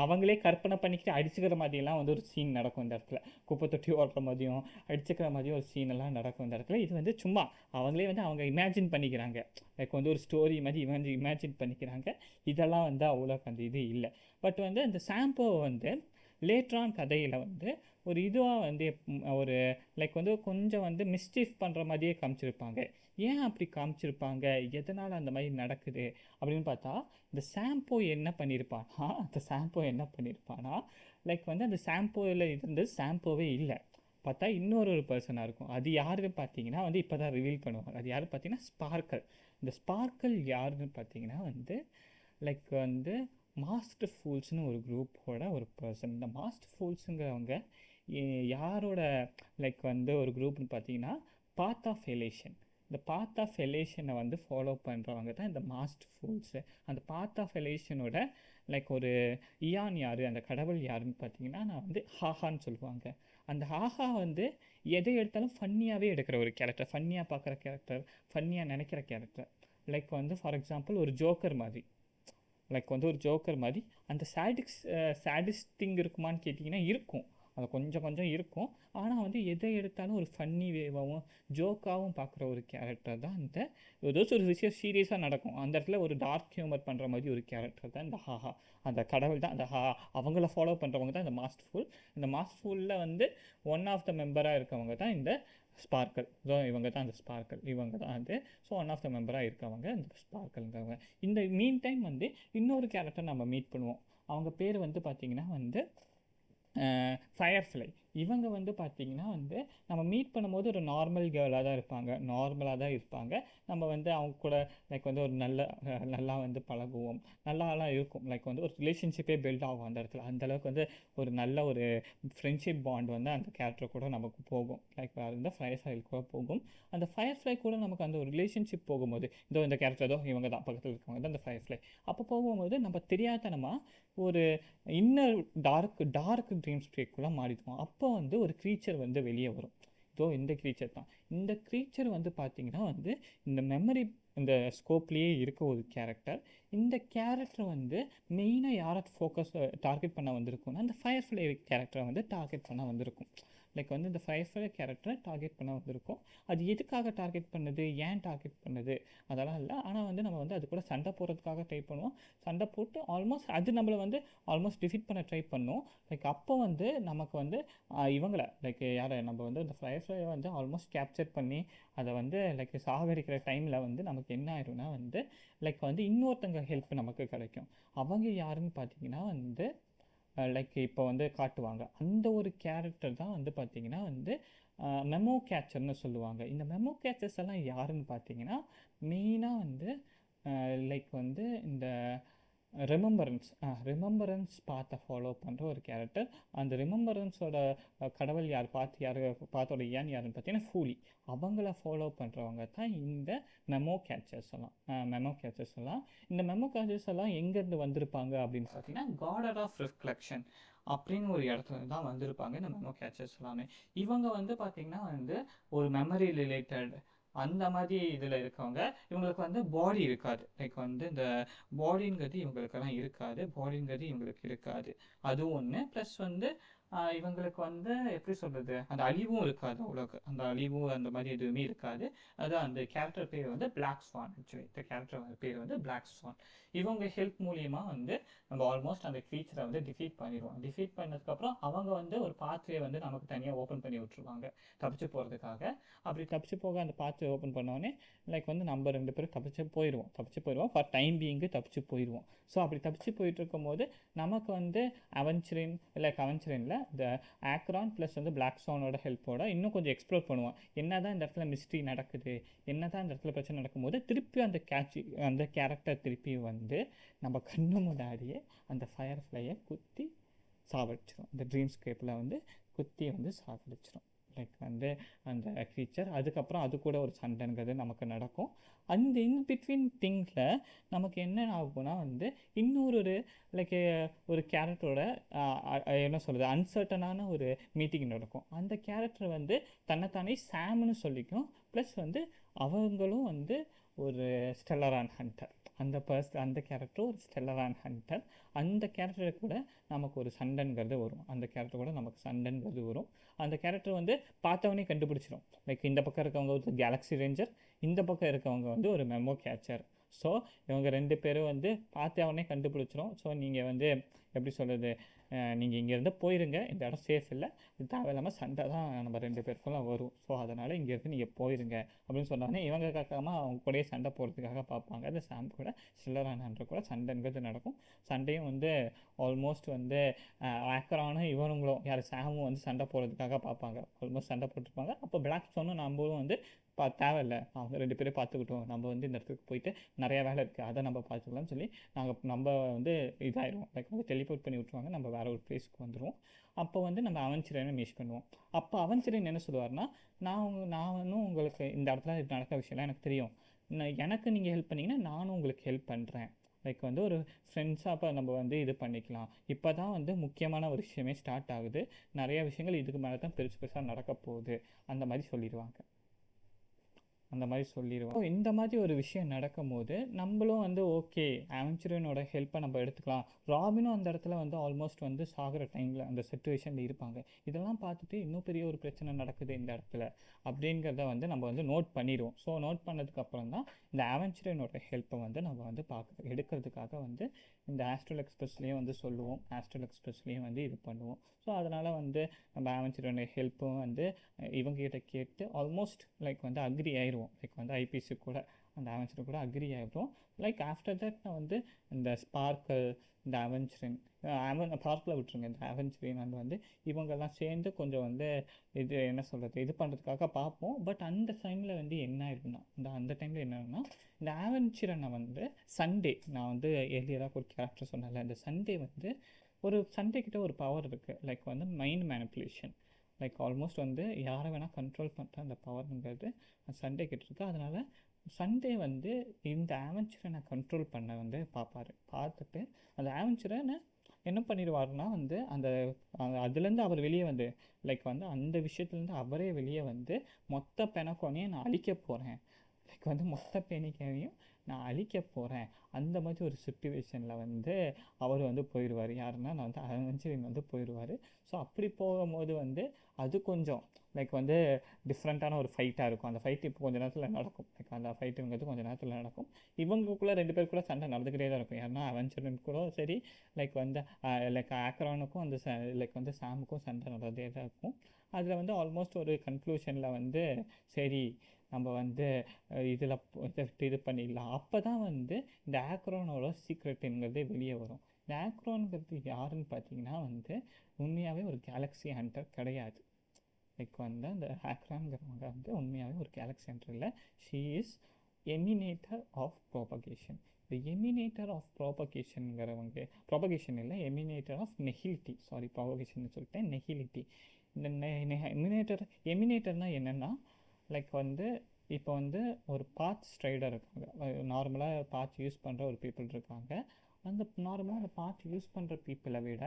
அவங்களே கற்பனை பண்ணிக்கிட்டு அடிச்சுக்கிற மாதிரிலாம் வந்து ஒரு சீன் நடக்கும் இந்த இடத்துல. குப்பை தொட்டி ஓடுற மாதிரியும் அடிச்சுக்கிற மாதிரியும் ஒரு சீன் எல்லாம் நடக்கும் இந்த இடத்துல. இது வந்து சும்மா அவங்களே வந்து அவங்க இமேஜின் பண்ணிக்கிறாங்க. லைக் வந்து ஒரு ஸ்டோரி மாதிரி இவங்க இமேஜின் பண்ணிக்கிறாங்க. இதெல்லாம் வந்து அவ்வளோ அந்த இது இல்லை. பட் வந்து அந்த சாம்போவை வந்து லேட்ரான் கதையில் வந்து ஒரு இதுவாக வந்து ஒரு லைக் வந்து கொஞ்சம் வந்து மிஸ்டீஃப் பண்ணுற மாதிரியே காமிச்சிருப்பாங்க. ஏன் அப்படி காமிச்சிருப்பாங்க, எதனால் அந்த மாதிரி நடக்குது அப்படின்னு பார்த்தா, இந்த சாம்போ என்ன பண்ணியிருப்பானா லைக் வந்து அந்த சாம்போவில் இருந்து சாம்போவே இல்லை, பார்த்தா இன்னொரு பர்சனாக இருக்கும். அது யாருன்னு பார்த்தீங்கன்னா வந்து இப்போ தான் ரிவீல் பண்ணுவாங்க. அது யாருன்னு பார்த்தீங்கன்னா ஸ்பார்க்கல். இந்த ஸ்பார்க்கல் யாருன்னு பார்த்தீங்கன்னா வந்து லைக் வந்து மாஸ்டர் ஃபூல்ஸ்னு ஒரு குரூப்போட ஒரு பர்சன். இந்த மாஸ்டர் ஃபூல்ஸுங்கிறவங்க யாரோட லைக் வந்து ஒரு குரூப்னு பார்த்தீங்கன்னா பாத் ஆஃப் எலேஷன். இந்த பாத் ஆஃப் எலேஷனை வந்து ஃபாலோ பண்ணுறவங்க தான் இந்த மாஸ்டர் ஃபூல்ஸு. அந்த பாத் ஆஃப் எலேஷனோட லைக் ஒரு இயான் யார், அந்த கடவுள் யாருன்னு பார்த்தீங்கன்னா நான் வந்து ஹாஹான்னு சொல்லுவாங்க. அந்த ஹாஹா வந்து எதை எடுத்தாலும் ஃபன்னியாகவே எடுக்கிற ஒரு கேரக்டர், ஃபன்னியாக பார்க்குற கேரக்டர், ஃபன்னியாக நினைக்கிற கேரக்டர். லைக் வந்து ஃபார் எக்ஸாம்பிள் ஒரு ஜோக்கர் மாதிரி. லைக் வந்து ஒரு ஜோக்கர் மாதிரி. அந்த சேடிஸ்டிங் இருக்குமான்னு கேட்டிங்கன்னா இருக்கும், அது கொஞ்சம் கொஞ்சம் இருக்கும். ஆனால் வந்து எதை எடுத்தாலும் ஒரு ஃபன்னி வேவாகவும் ஜோக்காகவும் பார்க்குற ஒரு கேரக்டர் தான் இந்த. ஏதாச்சும் ஒரு விஷயம் சீரியஸாக நடக்கும், அந்த இடத்துல ஒரு டார்க் ஹியூமர் பண்ணுற மாதிரி ஒரு கேரக்டர் தான் இந்த ஹாஹா. அந்த கடவுள் தான் அந்த அவங்கள ஃபாலோ பண்ணுறவங்க தான் இந்த மாஸ்டர் ஃபுல். இந்த மாஸ்டர் ஃபுல்லில் வந்து ஒன் ஆஃப் த மெம்பராக இருக்கவங்க தான் இந்த ஸ்பார்க்கல். ஸோ இவங்க தான் அந்த ஸ்பார்க்கல், இவங்க தான் அது. ஸோ ஒன் ஆஃப் த மெம்பராக இருக்கவங்க இந்த ஸ்பார்க்கல்ங்கிறவங்க. இந்த மீன் டைம் வந்து இன்னொரு கேரக்டர் நம்ம மீட் பண்ணுவோம். அவங்க பேர் வந்து பார்த்திங்கன்னா வந்து ஃபயர்ஃப்ளை. இவங்க வந்து பார்த்திங்கன்னா வந்து நம்ம மீட் பண்ணும்போது ஒரு நார்மல் கேர்ளாக தான் இருப்பாங்க, நார்மலாக தான் இருப்பாங்க. நம்ம வந்து அவங்க கூட லைக் வந்து ஒரு நல்லா வந்து பழகுவோம், நல்லாலாம் இருக்கும். லைக் வந்து ஒரு ரிலேஷன்ஷிப்பே பில்ட் ஆகும் அந்த இடத்துல. அந்தளவுக்கு வந்து ஒரு நல்ல ஒரு ஃப்ரெண்ட்ஷிப் பாண்ட் வந்து அந்த கேரக்டர் கூட நமக்கு போகும். லைக் இந்த ஃபயர்ஃப்ளை கூட போகும். அந்த ஃபயர்ஃப்ளை கூட நமக்கு அந்த ஒரு ரிலேஷன்ஷிப் போகும்போது, இந்த கேரக்டர் இவங்க தான் பக்கத்தில் இருக்கவங்க தான் இந்த ஃபயர்ஃப்ளை. அப்போ போகும்போது நம்ம தெரியாதனமாக ஒரு இன்னர் டார்க் ட்ரீம் ஸ்டேட்குள்ளே மாறிடுவோம். அப்போ வந்து ஒரு க்ரீச்சர் வந்து வெளியே வரும். இந்த க்ரீச்சர் தான். இந்த க்ரீச்சர் வந்து பார்த்திங்கன்னா வந்து இந்த மெமரி இந்த ஸ்கோப்லேயே இருக்க ஒரு கேரக்டர். இந்த கேரக்டர் வந்து மெயினாக யாரை டார்கெட் பண்ண வந்திருக்கும்னா அந்த ஃபயர்ஃப்ளை கேரக்டரை வந்து டார்கெட் பண்ண வந்திருக்கும். லைக் வந்து இந்த ஃபயர்ஃப்ளை கேரக்டரை டார்கெட் பண்ண வந்திருக்கோம். அது எதுக்காக டார்கெட் பண்ணுது, ஏன் டார்கெட் பண்ணுது அதெல்லாம் இல்லை. ஆனால் வந்து நம்ம வந்து அது கூட சண்டை போடுறதுக்காக ட்ரை பண்ணுவோம். சண்டை போட்டு ஆல்மோஸ்ட் அது நம்மளை வந்து ஆல்மோஸ்ட் டிஃபீட் பண்ண ட்ரை பண்ணோம். லைக் அப்போ வந்து நமக்கு வந்து இவங்களை லைக் யாரை நம்ம வந்து இந்த ஃபயர்ஃப்ளையை வந்து ஆல்மோஸ்ட் கேப்சர் பண்ணி அதை வந்து லைக் சாகடிக்கிற டைமில் வந்து நமக்கு என்ன ஆயிரும்னா வந்து லைக் வந்து இன்னொருத்தங்க ஹெல்ப் நமக்கு கிடைக்கும். அவங்க யாருன்னு பார்த்தீங்கன்னா வந்து லைக் இப்போ வந்து காட்டுவாங்க. அந்த ஒரு கேரக்டர் தான் வந்து பார்த்தீங்கன்னா வந்து மெமோ கேச்சர்னு சொல்லுவாங்க. இந்த மெமோ கேச்சர்ஸ் எல்லாம் யாருன்னு பார்த்தீங்கன்னா மெயினாக வந்து லைக் வந்து இந்த ரிமெம்பரன்ஸ் பாத்தை ஃபாலோ பண்ணுற ஒரு கேரக்டர். அந்த ரிமெம்பரன்ஸோட கடவுள் யார், பாத்தோட ஏன் யாருன்னு பார்த்தீங்கன்னா ஃபூலி. அவங்கள ஃபாலோ பண்ணுறவங்க தான் இந்த மெமோ கேச்சர்ஸ் எல்லாம். இந்த மெமோ கேச்சர்ஸ் எல்லாம் எங்கேருந்து வந்திருப்பாங்க அப்படின்னு பார்த்தீங்கன்னா காடர் ஆஃப் ரிஃப்ளெக்ஷன் அப்படின்னு ஒரு இடத்துல தான் வந்திருப்பாங்க இந்த மெமோ கேச்சர்ஸ் எல்லாமே. இவங்க வந்து பார்த்தீங்கன்னா வந்து ஒரு மெமரி ரிலேட்டட் அந்த மாதிரி இதில் இருக்கவங்க. இவங்களுக்கு வந்து பாடி இருக்காது. லைக் வந்து இந்த பாடிங்கிறது இவங்களுக்கு இருக்காது. அதுவும் ஒன்று. ப்ளஸ் வந்து இவங்களுக்கு வந்து எப்படி சொல்கிறது, அந்த அழிவும் இருக்காது. அவ்வளோக்கு அந்த அழிவு அந்த மாதிரி எதுவுமே இருக்காது. அதான் அந்த கேரக்டர் பேர் வந்து பிளாக் ஸ்வான். ஆக்சுவலி இந்த கேரக்டர் பேர் வந்து பிளாக் ஸ்வான். இவங்க ஹெல்ப் மூலியமாக வந்து நம்ம ஆல்மோஸ்ட் அந்த க்ரீச்சரை வந்து டிஃபீட் பண்ணிடுவோம். டிஃபீட் பண்ணதுக்கப்புறம் அவங்க வந்து ஒரு பாத்வே வந்து நமக்கு தனியாக ஓப்பன் பண்ணி விட்ருவாங்க தப்பிச்சு போகிறதுக்காக. அப்படி தப்பிச்சு போக அந்த பாத்வே ஓப்பன் பண்ணோடனே லைக் வந்து நம்ம 2 பேரும் தப்பிச்சு போயிடுவோம். ஃபார் டைம் பீயிங்கு தப்பிச்சு போயிடுவோம். ஸோ அப்படி தப்பிச்சு போயிட்டு இருக்கும்போது நமக்கு வந்து அவெஞ்சரின்ல இந்த ஆக்ரான் ப்ளஸ் வந்து பிளாக் ஸ்வானோட ஹெல்ப்போட இன்னும் கொஞ்சம் எக்ஸ்ப்ளோர் பண்ணுவோம். என்னதான் இந்த இடத்துல மிஸ்ட்ரி நடக்குது, என்னதான் இந்த இடத்துல பிரச்சனை நடக்கும்போது திருப்பி அந்த கேரக்டர் திருப்பி வந்து நம்ம கண்ணு முன்னாடியே அந்த ஃபயர்ஃப்ளையை குத்தி சாவடிச்சிடும். இந்த ட்ரீம்ஸ்கேப்பில் வந்து குத்தி வந்து சாவடிச்சிடும் லைக் வந்து அந்த க்ரீச்சர். அதுக்கப்புறம் அது கூட ஒரு சண்டைங்கிறது நமக்கு நடக்கும். அந்த இன்பிட்வீன் திங்கில் நமக்கு என்ன ஆகும்னா வந்து இன்னொரு லைக் ஒரு கேரக்டரோட என்ன சொல்கிறது அன்சர்டனான ஒரு மீட்டிங் நடக்கும். அந்த கேரக்டர் வந்து தன்னைத்தானே சாம்னு சொல்லிக்கும். ப்ளஸ் வந்து அவங்களும் வந்து ஒரு ஸ்டெல்லரான் ஹண்டர். அந்த கேரக்டர் ஒரு ஸ்டெல்லரான் ஹண்டர். அந்த கேரக்டர் கூட நமக்கு ஒரு சண்டைங்கிறது வரும். அந்த கேரக்டர் வந்து பார்த்தவனே கண்டுபிடிச்சிடும். லைக் இந்த பக்கம் இருக்கவங்க ஒரு கேலக்ஸி ரேஞ்சர், இந்த பக்கம் இருக்கவங்க வந்து ஒரு மெமோ கேச்சர். ஸோ இவங்க 2 பேரும் வந்து பார்த்தவனே கண்டுபிடிச்சிடும். ஸோ நீங்கள் வந்து எப்படி சொல்கிறது, நீங்கள் இங்கேருந்து போயிருங்க, இந்த இடம் சேஃப் இல்லை, இது தேவையில்லாமல் சண்டை தான் நம்ம 2 பேருக்குலாம் வரும். ஸோ அதனால் இங்கேருந்து நீங்கள் போயிருங்க அப்படின்னு சொன்னாலே இவங்க கேட்காமல் அவங்க கூடயே சண்டை போடுறதுக்காக பார்ப்பாங்க. அந்த சாம் கூட ஸ்டெல்லரான் கூட சண்டைங்கிறது நடக்கும். சண்டையும் வந்து ஆல்மோஸ்ட் வந்து ஆக்கரானும் இவனுங்களும் யார் சாமும் வந்து சண்டை போடுறதுக்காக பார்ப்பாங்க. ஆல்மோஸ்ட் சண்டை போட்டுருப்பாங்க. அப்போ பிளாக் ஸ்வானும் நம்மளும் வந்து தேவையில்ல, அவங்க 2 பேரும் பார்த்துக்கிட்டோம், நம்ம வந்து இந்த இடத்துக்கு போயிட்டு நிறையா வேலை இருக்குது, அதை நம்ம பார்த்துக்கலாம்னு சொல்லி நம்ம வந்து இதாகிடுவோம். லைக் வந்து டெலிபோர்ட் பண்ணி விட்ருவாங்க, நம்ம வேறு ஒரு பிளேஸ்க்கு வந்துடுவோம். அப்போ வந்து நம்ம அவெஞ்சரனை மீட் பண்ணுவோம். அப்போ அவெஞ்சரன் என்ன சொல்லுவார்னா, நான் உங்களுக்கு இந்த இடத்துல நடக்கிற விஷயம்லாம் எனக்கு தெரியும், எனக்கு நீங்கள் ஹெல்ப் பண்ணிங்கன்னா நானும் உங்களுக்கு ஹெல்ப் பண்ணுறேன். லைக் வந்து ஒரு ஃப்ரெண்ட்ஸாக அப்போ நம்ம வந்து இது பண்ணிக்கலாம். இப்போ தான் வந்து முக்கியமான ஒரு விஷயமே ஸ்டார்ட் ஆகுது, நிறைய விஷயங்கள் இதுக்கு மேலே தான் பெருசாக நடக்க போகுது அந்த மாதிரி சொல்லிடுவாங்க. இந்த மாதிரி ஒரு விஷயம் நடக்கும்போது நம்மளும் வந்து ஓகே அவெஞ்சரனோட ஹெல்ப்பை நம்ம எடுத்துக்கலாம். ராபினும் அந்த இடத்துல வந்து ஆல்மோஸ்ட் வந்து சாகிற டைமில் அந்த சிச்சுவேஷனில் இருப்பாங்க. இதெல்லாம் பார்த்துட்டு இன்னும் பெரிய ஒரு பிரச்சனை நடக்குது இந்த இடத்துல அப்படிங்கிறத வந்து நம்ம வந்து நோட் பண்ணிடுவோம். ஸோ நோட் பண்ணதுக்கப்புறம் தான் இந்த அவெஞ்சரனோட ஹெல்ப்பை வந்து நம்ம வந்து எடுக்கிறதுக்காக வந்து இந்த ஆஸ்ட்ரல் எக்ஸ்பிரஸ்லேயும் வந்து சொல்லுவோம், ஆஸ்ட்ரல் எக்ஸ்பிரஸ்லேயும் வந்து இது பண்ணுவோம். ஸோ அதனால் வந்து நம்ம அவெஞ்சரனோட ஹெல்ப்பும் வந்து இவங்ககிட்ட கேட்டு ஆல்மோஸ்ட் லைக் வந்து அக்ரி ஆயிடுவோம். லைக் வந்து ஐபிசி கூட அந்த அவெஞ்சர் கூட அக்ரி ஆகிடும். லைக் ஆஃப்டர் தட் நான் வந்து இந்த ஸ்பார்க்கல், இந்த அவெஞ்சரின் பார்க்கில் விட்டுருங்க, இந்த அவெஞ்சரின் வந்து இவங்கெல்லாம் சேர்ந்து கொஞ்சம் வந்து இது என்ன சொல்கிறது இது பண்ணுறதுக்காக பார்ப்போம். பட் அந்த டைமில் வந்து என்ன ஆயிருக்குன்னா அந்த டைமில் என்னன்னா இந்த அவெஞ்சரனை வந்து சண்டே, நான் வந்து ஏர்லியராக ஒரு கேரக்டர் சொன்னேன்ல, இந்த சண்டே வந்து சண்டே கிட்ட ஒரு பவர் இருக்குது. லைக் வந்து மைண்ட் மேனிப்புலேஷன். லைக் ஆல்மோஸ்ட் வந்து யாரை வேணால் கண்ட்ரோல் பண்ணுற அந்த பவர்ங்கிறது சண்டே கிட்ட இருக்குது. அதனால் சண்டே வந்து இந்த அவெஞ்சரனை கண்ட்ரோல் பண்ண வந்து பார்த்துட்டு அந்த அவெஞ்சரனை என்ன பண்ணிடுவாருன்னா வந்து அதுலேருந்து அவர் வெளியே வந்து லைக் வந்து அந்த விஷயத்துலேருந்து அவரே வெளியே வந்து மொத்த பெனக்கோனையும் நான் அழிக்க போகிறேன், லைக் வந்து மொத்த பெனிக்கையும் நான் அழிக்க போகிறேன் அந்த மாதிரி ஒரு சுச்சுவேஷனில் வந்து அவர் வந்து போயிடுவார். யாருன்னா நான் வந்து அவெஞ்சரின் வந்து போயிடுவார். ஸோ அப்படி போகும்போது வந்து அது கொஞ்சம் லைக் வந்து டிஃப்ரெண்ட்டான ஒரு ஃபைட்டாக இருக்கும். அந்த ஃபைட் இப்போ கொஞ்சம் நேரத்தில் நடக்கும். லைக் அந்த ஃபைட்டுங்கிறது கொஞ்சம் நேரத்தில் நடக்கும். இவங்களுக்குள்ளே 2 பேருக்குள்ளே சண்டை நடந்துக்கிட்டே தான் இருக்கும். யாருன்னா அவெஞ்சரின் கூட சரி, லைக் வந்து லைக் ஆக்ரானுக்கும் அந்த லைக் வந்து சாமுக்கும் சண்டை நடந்துகிட்டே தான் இருக்கும். அதில் வந்து ஆல்மோஸ்ட் ஒரு கன்க்ளூஷனில் வந்து சரி நம்ம வந்து இதில் இது பண்ணிடலாம். அப்போ தான் வந்து இந்த ஆக்ரோனோட சீக்ரெட்டுங்கிறதே வெளியே வரும். இந்த ஆக்ரோனுங்கிறது யாருன்னு பார்த்தீங்கன்னா வந்து உண்மையாகவே ஒரு கேலக்ஸி ஹண்டர் கிடையாது. லைக் வந்து அந்த ஆக்ரான்ங்கிறவங்க வந்து உண்மையாகவே ஒரு கேலக்ஸி ஹண்டர் இல்லை. She is emanator of propagation. இந்த எமினேட்டர் ஆஃப் ப்ராபகேஷனுங்கிறவங்க ப்ராபகேஷன் இல்லை, emanator of nihility. Sorry, propagation சொல்லிட்டேன், நெஹிலிட்டி. இந்த எமினேட்டர்னால் என்னென்னா லைக் வந்து இப்போ வந்து ஒரு பாத் ஸ்ட்ரைடர் இருக்காங்க. நார்மலாக பாத் யூஸ் பண்ணுற ஒரு பீப்புள் இருக்காங்க. அந்த நார்மலாக அந்த பாத் யூஸ் பண்ணுற பீப்புளை விட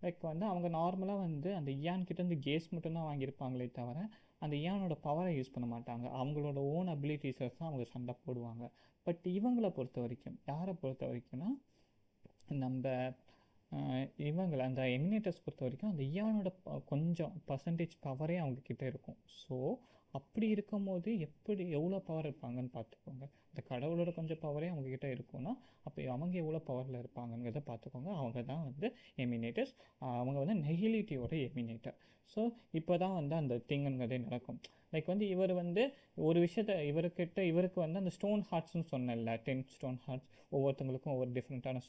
லைக் வந்து அவங்க நார்மலாக வந்து அந்த இயான்கிட்டேருந்து கேஸ் மட்டும்தான் வாங்கியிருப்பாங்களே தவிர அந்த இயானோட பவரை யூஸ் பண்ண மாட்டாங்க. அவங்களோட ஓன் அபிலிட்டிஸை தான் அவங்க சண்டை போடுவாங்க. பட் இவங்களை பொறுத்த வரைக்கும், யாரை பொறுத்த வரைக்கும்னா நம்ம இவங்களை அந்த எமினேட்டர்ஸ் பொறுத்த வரைக்கும் அந்த இயானோட கொஞ்சம் பர்சன்டேஜ் பவரே அவங்கக்கிட்ட இருக்கும். ஸோ அப்படி இருக்கும் போது எவ்வளோ பவர் இருப்பாங்கன்னு பார்த்துக்கோங்க. இந்த கடவுளோட கொஞ்சம் பவரே அவங்கக்கிட்ட இருக்கும்னா அப்போ அவங்க எவ்வளோ பவரில் இருப்பாங்கங்கிறத பார்த்துக்கோங்க. அவங்க தான் வந்து எமினேட்டர்ஸ். அவங்க வந்து நெஹிலிட்டியோட எமினேட்டர். ஸோ இப்போ தான் வந்து அந்த திங்குங்கிறதே நடக்கும். லைக் வந்து இவர் வந்து ஒரு விஷயத்த இவருக்கு வந்து அந்த ஸ்டோன் ஹார்ட்ஸ்னு சொன்னல, 10 ஸ்டோன் ஹார்ட்ஸ். ஒவ்வொருத்தவங்களுக்கும் ஒவ்வொரு டிஃப்ரெண்ட்டான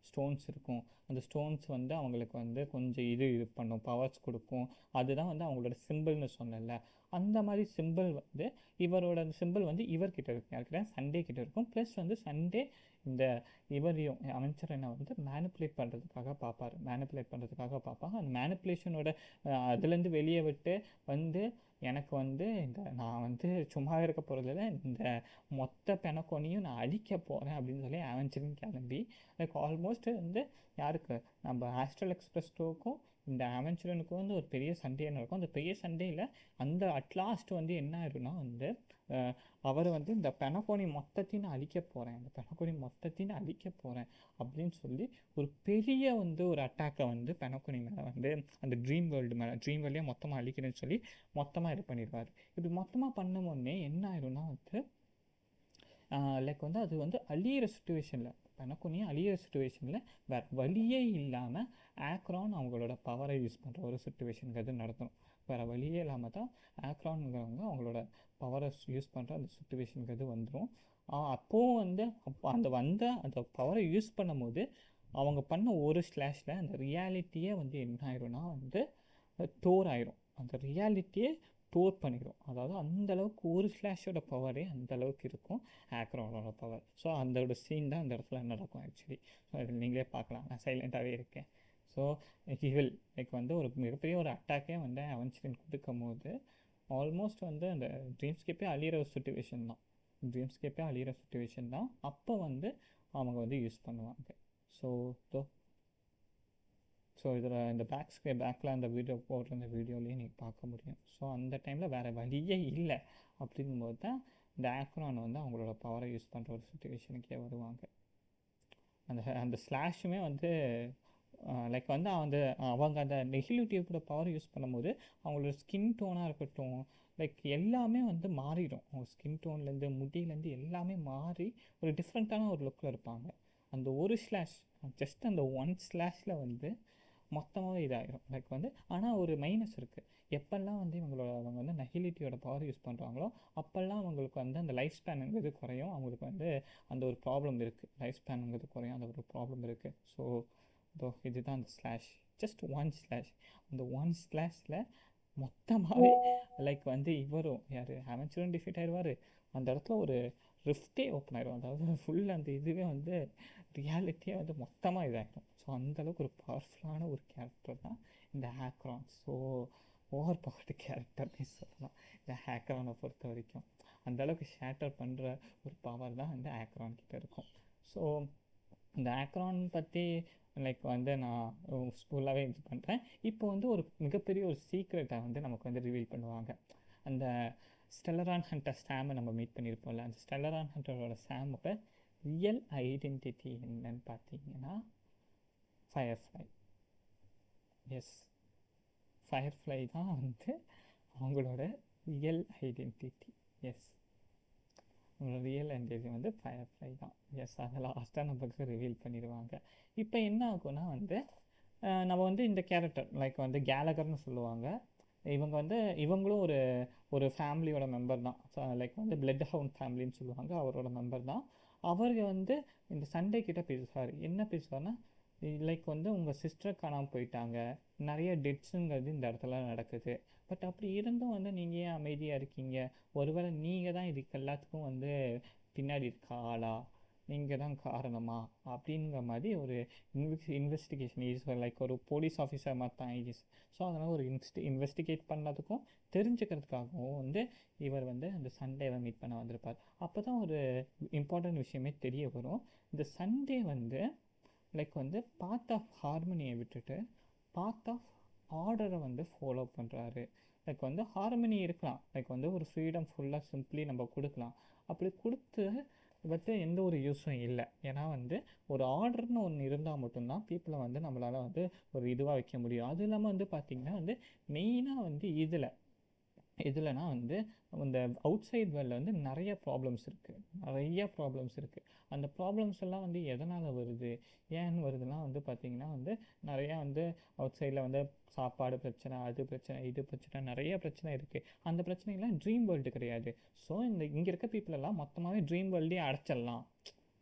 ஸ்டோன்ஸ் இருக்கும். அந்த ஸ்டோன்ஸ் வந்து அவங்களுக்கு வந்து கொஞ்சம் இது பண்ணும், பவர்ஸ் கொடுக்கும். அதுதான் வந்து அவங்களோட சிம்பிள்னு சொன்னல. அந்த மாதிரி சிம்பிள் வந்து இவரோட சிம்பிள் வந்து இவர்கிட்ட இருக்கும். யாருக்கிட்ட? சண்டே கிட்ட இருக்கும். ப்ளஸ் வந்து சண்டே இந்த இவரையும் அமைச்சரனை வந்து மேனிப்புலேட் பண்ணுறதுக்காக பார்ப்பாங்க. அந்த மேனிப்புலேஷனோட அதுலேருந்து வெளியே விட்டு வந்து எனக்கு வந்து நான் வந்து சும்மா இருக்க போகிறதில்ல, இந்த மொத்த பெனக்கோனையும் நான் அழிக்க போகிறேன் அப்படின்னு சொல்லி அவெஞ்சரின் கிளம்பி லைக் ஆல்மோஸ்ட் வந்து யாருக்கு நம்ம ஆஸ்ட்ரல் எக்ஸ்பிரஸ்க்கும் இந்த அவெஞ்சரனுக்கும் வந்து ஒரு பெரிய சண்டே நடக்கும். அந்த பெரிய சண்டேயில் அந்த அட்லாஸ்ட் வந்து என்ன ஆயிடும்னா வந்து அவர் வந்து இந்த பெனக்கோனி மொத்தத்தையும் நான் அழிக்க போகிறேன் அப்படின்னு சொல்லி ஒரு பெரிய வந்து ஒரு அட்டாக்கை வந்து பெனக்கோனி மேலே வந்து அந்த ட்ரீம் வேர்ல்டே மொத்தமாக அழிக்கிறேன்னு சொல்லி மொத்தமாக இது பண்ணிடுவார். இப்படி மொத்தமாக பண்ணும்போதே என்ன ஆயிடும்னா வந்து லைக் வந்து அது வந்து அழியிற சுச்சுவேஷனில், பெனக்கோனியும் அழியிற சுச்சுவேஷனில் வேறு வழியே இல்லாமல் ஆக்ரான் அவங்களோட பவரை யூஸ் பண்ணுற ஒரு சுச்சுவேஷனுங்கிறது நடத்தணும். வேறு வழியே இல்லாமல் தான் ஆக்ரான்ங்கிறவங்க அவங்களோட பவரை யூஸ் பண்ணுற அந்த சுச்சுவேஷனுங்கிறது வந்துடும். அப்போது வந்து அந்த பவரை யூஸ் பண்ணும்போது அவங்க பண்ண ஒரு ஸ்லாஷில் அந்த ரியாலிட்டியே வந்து என்ன ஆயிரும்னா வந்து டோர் ஆயிரும். அந்த ரியாலிட்டியே டோர் பண்ணிடும். அதாவது அந்தளவுக்கு ஒரு ஸ்லாஷோட பவரே அந்தளவுக்கு இருக்கும் ஆக்ரானோட பவர். ஸோ அதோட சீன் தான் அந்த இடத்துல நடக்கும் ஆக்சுவலி. ஸோ அதில் நீங்களே பார்க்கலாம், நான் சைலண்ட்டாகவே இருக்கேன். ஸோ ஹிவில் லைக் வந்து ஒரு மிகப்பெரிய ஒரு அட்டாக்கே வந்து அவெஞ்சரின் கொடுக்கும் போது ஆல்மோஸ்ட் வந்து அந்த ட்ரீம்ஸ்கேப்பே அழியிற ஒரு சுச்சுவேஷன் தான். அப்போ வந்து அவங்க வந்து யூஸ் பண்ணுவாங்க. ஸோ இதில் இந்த பேக்கில் அந்த வீடியோ போடுற அந்த வீடியோலேயே நீங்கள் பார்க்க முடியும். ஸோ அந்த டைமில் வேறு வழியே இல்லை அப்படிங்கும்போது தான் இந்த ஆக்ரான் வந்து அவங்களோட பவரை யூஸ் பண்ணுற ஒரு சுச்சுவேஷனுக்கே வருவாங்க. அந்த ஸ்லாஷுமே வந்து லைக் வந்து அவங்க அந்த நெகிலிட்டிவோட பவர் யூஸ் பண்ணும்போது அவங்களோட ஸ்கின் டோனாக இருக்கட்டும், லைக் எல்லாமே வந்து மாறிடும். அவங்க ஸ்கின் டோன்லேருந்து முடியிலேருந்து எல்லாமே மாறி ஒரு டிஃப்ரெண்ட்டான ஒரு லுக்கில் இருப்பாங்க. அந்த ஒரு ஸ்லாஷ், ஜஸ்ட் அந்த ஒன் ஸ்லாஷில் வந்து மொத்தமாகவே இதாகிடும். லைக் வந்து ஆனால் ஒரு மைனஸ் இருக்குது. எப்போல்லாம் வந்து அவங்க வந்து நெகிலிட்டியோட பவர் யூஸ் பண்ணுறாங்களோ அப்போல்லாம் அவங்களுக்கு வந்து அந்த லைஃப் ஸ்பேனுங்கிறது குறையும். அவங்களுக்கு வந்து அந்த ஒரு ப்ராப்ளம் இருக்குது, லைஃப் ஸ்பேனுங்கிறது குறையும், அந்த ஒரு ப்ராப்ளம் இருக்குது. ஸோ இதுதான் அந்த ஸ்லாஷ், ஜஸ்ட் ஒன் ஸ்லாஷ். அந்த ஒன் ஸ்லாஷில் மொத்தமாகவே லைக் வந்து இவரும் யார் அவெஞ்சரும் டிஃபீட் ஆயிடுவார். அந்த இடத்துல ஒரு ரிஃப்டே ஓப்பன் ஆயிடும். அதாவது ஃபுல் அந்த இதுவே வந்து ரியாலிட்டியே வந்து மொத்தமாக இதாகிடும். ஸோ அந்தளவுக்கு ஒரு பவர்ஃபுல்லான ஒரு கேரக்டர் தான் இந்த ஆக்ரான். ஸோ ஓவர் பவர்டு கேரக்டர்னே சொல்லலாம் இந்த ஆக்ரானை பொறுத்த வரைக்கும். அந்தளவுக்கு ஷேட்டர் பண்ணுற ஒரு பவர் தான் வந்து ஆக்ரான் கிட்ட இருக்கும். ஸோ இந்த ஆக்ரான் பற்றி லைக் வந்து நான் ஃபுல்லாகவே இது பண்ணுறேன். இப்போ வந்து ஒரு மிகப்பெரிய ஒரு சீக்ரெட்டை வந்து நமக்கு வந்து ரிவீல் பண்ணுவாங்க. அந்த ஸ்டெல்லரான் ஹண்டர் சாமை நம்ம மீட் பண்ணியிருப்போம்ல, அந்த ஸ்டெல்லரான் ஹண்டரோட சாமோட ரியல் ஐடென்டிட்டி என்னன்னு பார்த்தீங்கன்னா ஃபயர்ஃப்ளை. எஸ், ஃபயர்ஃப்ளை தான் வந்து அவங்களோட ரியல் ஐடென்டிட்டி. எஸ், உங்களோட ரியல் ஐடென்டிட்டி வந்து ஃபயர்ஃப்ளை தான். எஸ், அதை லாஸ்ட்டாக நமக்கு ரிவீல் பண்ணிடுவாங்க. இப்போ என்ன ஆகும்னா வந்து நம்ம வந்து இந்த கேரக்டர் லைக் வந்து கேலகர்னு சொல்லுவாங்க. இவங்க வந்து இவங்களும் ஒரு ஒரு ஃபேமிலியோட மெம்பர் தான். லைக் வந்து பிளட் ஹவுண்ட் ஃபேமிலின்னு சொல்லுவாங்க, அவரோட மெம்பர் தான். அவர் வந்து இந்த சண்டே கிட்ட பேசுவார். என்ன பேசுவார்னா, லைக் வந்து உங்கள் சிஸ்டர் காணாமல் போயிட்டாங்க, நிறைய டெத்ஸுங்கிறது இந்த இடத்துல நடக்குது, பட் அப்படி இருந்தும் வந்து நீங்கள் ஏன் அமைதியாக இருக்கீங்க, ஒருவேளை நீங்கள் தான் இதுக்கு எல்லாத்துக்கும் வந்து பின்னாடி இருக்க ஆளா, நீங்கள் தான் காரணமா அப்படிங்கிற மாதிரி ஒரு இன்வெஸ்டிகேஷன் இஸ் லைக் ஒரு போலீஸ் ஆஃபீஸர் மாதிரி தான் இஸ். ஸோ அதனால் ஒரு இன்வெஸ்டிகேட் பண்ணதுக்கும் தெரிஞ்சுக்கிறதுக்காகவும் வந்து இவர் வந்து அந்த சண்டேவை மீட் பண்ண வந்திருப்பார். அப்போ தான் ஒரு இம்பார்ட்டன்ட் விஷயமே தெரிய வரும். இந்த சண்டே வந்து லைக் வந்து பார்ட் ஆஃப் ஹார்மனியை விட்டுட்டு பார்ட் ஆஃப் ஆர்டரை வந்து ஃபாலோ பண்ணுறாரு. லைக் வந்து ஹார்மனி இருக்கலாம், லைக் வந்து ஒரு ஃப்ரீடம் ஃபுல்லாக சிம்பிளி நம்ம கொடுக்கலாம். அப்படி கொடுத்து பட் எந்த ஒரு யூஸும் இல்லை. ஏன்னா வந்து ஒரு ஆர்டர்னு ஒன்று இருந்தால் மட்டும்தான் பீப்புளை வந்து நம்மளால் வந்து ஒரு இதுவாக வைக்க முடியும். அது இல்லாமல் வந்து பார்த்திங்கன்னா வந்து மெயினாக வந்து இதுலனா வந்து இந்த அவுட் சைட் வேர்ல்டில் வந்து நிறைய ப்ராப்ளம்ஸ் இருக்குது. அந்த ப்ராப்ளம்ஸ் எல்லாம் வந்து எதனால் வருது, ஏன்னு வருதுன்னா வந்து பார்த்திங்கன்னா வந்து நிறையா வந்து அவுட் சைடில் வந்து சாப்பாடு பிரச்சனை, அது பிரச்சனை, இது பிரச்சனை, நிறைய பிரச்சனை இருக்குது. அந்த பிரச்சனைலாம் ட்ரீம் வேர்ல்டு கிடையாது. ஸோ இங்கே இருக்க பீப்புள் எல்லாம் மொத்தமாகவே ட்ரீம் வேர்ல்டே அடைச்சிடலாம்.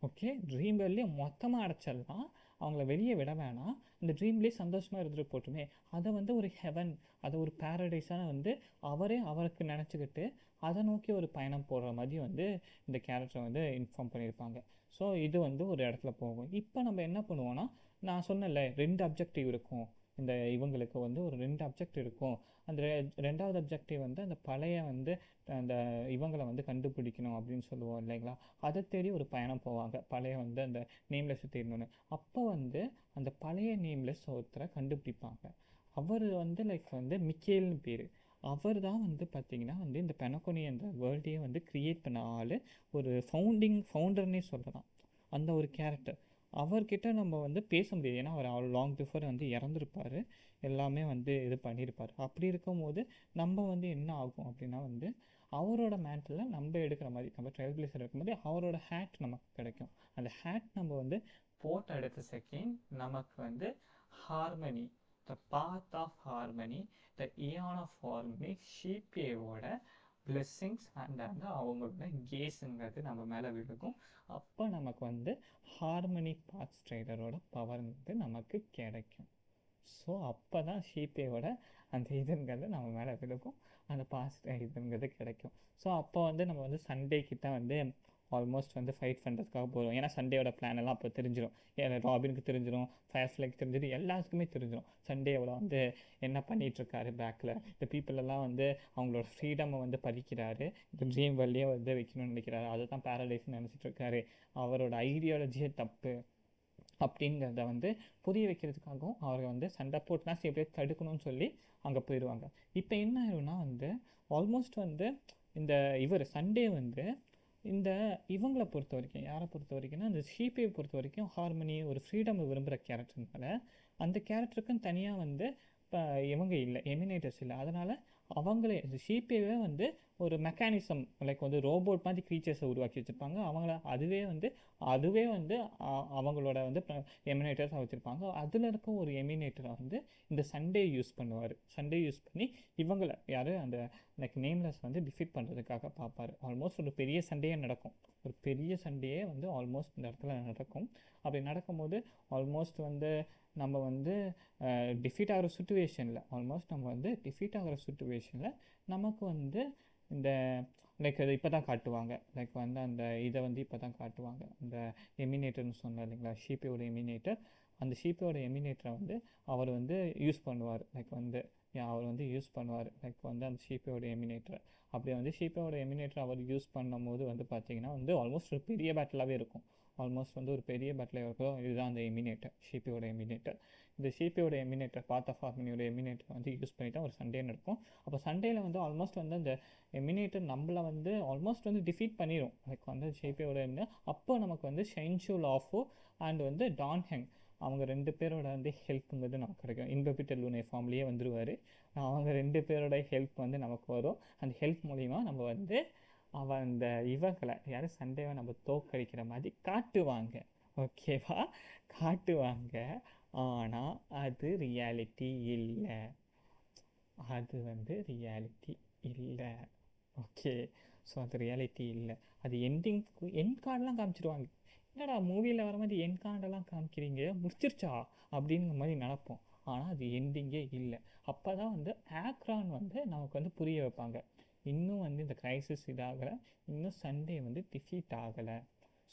ஓகே, ட்ரீம் வேர்ல்டே மொத்தமாக அடைச்சிடலாம், அவங்கள வெளியே விட வேணாம், இந்த ட்ரீம்லேயே சந்தோஷமாக இருந்துட்டு போட்டுமே, அதை வந்து ஒரு ஹெவன், அதை ஒரு பேரடைஸாக வந்து அவருக்கு நினச்சிக்கிட்டு அதை நோக்கி ஒரு பயணம் போடுற மாதிரி வந்து இந்த கேரக்டரை வந்து இன்ஃபார்ம் பண்ணியிருப்பாங்க. ஸோ இது வந்து ஒரு இடத்துல போகும். இப்போ நம்ம என்ன பண்ணுவோன்னா, நான் சொன்னல 2 அப்ஜெக்டிவ் இருக்கும் இந்த இவங்களுக்கு வந்து ஒரு 2 அப்ஜெக்ட் இருக்கும். அந்த ரெண்டாவது அப்ஜெக்டிவ் வந்து அந்த பழைய வந்து அந்த இவங்களை வந்து கண்டுபிடிக்கணும் அப்படின்னு சொல்லுவோம் இல்லைங்களா, அதை தேடி ஒரு பயணம் போவாங்க, பழைய வந்து அந்த நேம்லெஸ் தேடணுன்னு. அப்போ வந்து அந்த பழைய நேம்லெஸ் ஒருத்தரை கண்டுபிடிப்பாங்க. அவர் வந்து லைக் வந்து மிக்கேல்னு பேர். அவர் தான் வந்து பார்த்திங்கன்னா வந்து இந்த பெனகோனி அந்த வேர்ல்டையே வந்து க்ரியேட் பண்ண ஆள், ஒரு ஃபவுண்டர்னே சொல்லலாம். அந்த ஒரு கேரக்டர் அவர்கிட்ட நம்ம வந்து பேச முடியாது, ஏன்னா அவர் லாங் பிஃபோர் வந்து இறந்துருப்பார், எல்லாமே வந்து இது பண்ணியிருப்பார். அப்படி இருக்கும்போது நம்ம வந்து என்ன ஆகும் அப்படின்னா வந்து அவரோட மேண்டில் நம்ம எடுக்கிற மாதிரி, நம்ம ட்ரையல் பிளேஸர் இருக்கும்போது அவரோட ஹேட் நமக்கு கிடைக்கும். அந்த ஹேட் நம்ம வந்து போட்ட அடுத்த செகண்ட் நமக்கு வந்து harmony, the path of harmony, the aeon of harmony, ஷீப்பேவோட பிளெஸ்ஸிங்ஸ் அண்ட் வந்து அவங்களோட கேஸுங்கிறது நம்ம மேலே விழுகும். அப்போ நமக்கு வந்து ஹார்மனி பாத் ஸ்ட்ரைடரோட பவர்ங்கிறது நமக்கு கிடைக்கும். ஸோ அப்போ தான் ஷீப்பேவோட அந்த இதுங்கிறது நம்ம மேலே விழுகும், அந்த பாஸ்ட் இதுங்கிறது கிடைக்கும். ஸோ அப்போ வந்து நம்ம வந்து சண்டே கிட்ட வந்து ஆல்மோஸ்ட் வந்து ஃபைட் பண்ணுறதுக்காக போகிறோம். ஏன்னா சண்டேயோட பிளான் எல்லாம் அப்போ தெரிஞ்சிடும், ராபினுக்கு தெரிஞ்சிடும், ஃபயர்ஃப்ளைக்கு தெரிஞ்சிடும், எல்லாத்துக்குமே தெரிஞ்சிடும் சண்டேவோட வந்து என்ன பண்ணிகிட்ருக்காரு பேக்கில். இந்த பீப்புள் எல்லாம் வந்து அவங்களோட ஃப்ரீடமை வந்து பறிக்கிறாரு, இந்த ட்ரீம் வேர்ல்ட்லேயே வந்து வைக்கணும்னு நினைக்கிறாரு, அதை தான் பேரடைஸ்ன்னு நினச்சிட்ருக்காரு, அவரோட ஐடியாலஜியே தப்பு அப்படிங்கிறத வந்து புரிய வைக்கிறதுக்காகவும் அவரை வந்து சண்டை போட்டுனா எப்படியே தடுக்கணும்னு சொல்லி அங்கே போயிடுவாங்க. இப்போ என்ன ஆயிடும்னா வந்து ஆல்மோஸ்ட் வந்து இந்த சண்டே வந்து இந்த இவங்களை பொறுத்த வரைக்கும், யாரை பொறுத்த வரைக்கும்னா இந்த ஷீப்பையை பொறுத்த வரைக்கும் ஹார்மனி ஒரு ஃப்ரீடம் விரும்புகிற கேரக்டர்னால அந்த கேரக்டருக்குன்னு தனியாக வந்து இப்போ இவங்க இல்லை, எமினேட்டர்ஸ் இல்லை, அதனால் அவங்களே ஷீப்பேவே வந்து ஒரு மெக்கானிசம் லைக் வந்து ரோபோட் மாதிரி க்ரீச்சர்ஸை உருவாக்கி வச்சுருப்பாங்க. அதுவே வந்து அவங்களோட வந்து எமினேட்டர்ஸாக வச்சுருப்பாங்க. அதில் இருக்க ஒரு எமினேட்டரை வந்து இந்த சண்டே யூஸ் பண்ணி இவங்களை யார் அந்த லைக் நேம்லெஸ் வந்து டிஃபீட் பண்ணுறதுக்காக பார்ப்பார். ஆல்மோஸ்ட் ஒரு பெரிய சண்டையே வந்து ஆல்மோஸ்ட் இந்த இடத்துல நடக்கும். அப்படி நடக்கும்போது ஆல்மோஸ்ட் வந்து நம்ம வந்து டிஃபீட் ஆகிற சுச்சுவேஷனில் நமக்கு வந்து இந்த லைக் அது இப்போ தான் காட்டுவாங்க, லைக் வந்து அந்த இதை வந்து இப்போ தான் காட்டுவாங்க. அந்த எமினேட்டர்னு சொன்னார் இல்லைங்களா, ஷீப்பையோட எமினேட்டர், அந்த ஷீப்பையோட எமினேட்டரை வந்து அவர் வந்து யூஸ் பண்ணுவார், லைக் வந்து அந்த ஷீப்பையோட எமினேட்டரை. அப்படி வந்து ஷீப்பையோட எமினேட்டர் அவர் யூஸ் பண்ணும்போது வந்து பார்த்திங்கன்னா வந்து ஆல்மோஸ்ட் ஒரு பெரிய பேட்டிலாகவே இருக்கும். ஆல்மோஸ்ட் வந்து ஒரு பெரிய பேட்டில் இருக்கும். இதுதான் அந்த எமினேட்டர், ஷிபியோட எமினேட்டர். இந்த ஷிபியோட எமினேட்டர், பாத் ஆஃப் ஹார்மனியோட எமினேட்டர் வந்து யூஸ் பண்ணி தான் ஒரு சண்டே நடக்கும். அப்போ சண்டேல வந்து ஆல்மோஸ்ட் வந்து அந்த எமினேட்டர் நம்மளை வந்து ஆல்மோஸ்ட் வந்து டிஃபீட் பண்ணிடும். லைக் வந்து ஷிபியோட இருந்து அப்போ நமக்கு வந்து ஷைன்ஷூ லாஃபோ அண்ட் வந்து டான் ஹெங் அவங்க 2 பேரோட வந்து ஹெல்ப்புங்கிறது நமக்கு கிடைக்கும். இன்பபிட்டர் லூனே ஃபார்ம்லேயே வந்துடுவார். அவங்க 2 பேரோட ஹெல்ப் வந்து நமக்கு வரும். அந்த ஹெல்ப் மூலிமா நம்ம வந்து அவன் அந்த இவங்களை யாரும் சண்டேவை நம்ம தோக்கடிக்கிற மாதிரி காட்டுவாங்க. ஓகேவா? காட்டுவாங்க. ஆனால் அது ரியாலிட்டி இல்லை. அது வந்து ரியாலிட்டி இல்லை. ஓகே, ஸோ அது ரியாலிட்டி இல்லை. அது எண்ட் கார்டெலாம் காமிச்சிடுவாங்க. என்னடா மூவியில் வர மாதிரி எண்ட் கார்டெல்லாம் காமிக்கிறீங்க, முடிச்சிருச்சா அப்படிங்கிற மாதிரி நினப்போம். ஆனால் அது எண்டிங்கே இல்லை. அப்போ தான் வந்து ஆக்ரான் வந்து நமக்கு வந்து புரிய வைப்பாங்க, இன்னும் வந்து இந்த கிரைசிஸ் இதாகலை, இன்னும் சண்டே வந்து டிஃபீட் ஆகலை.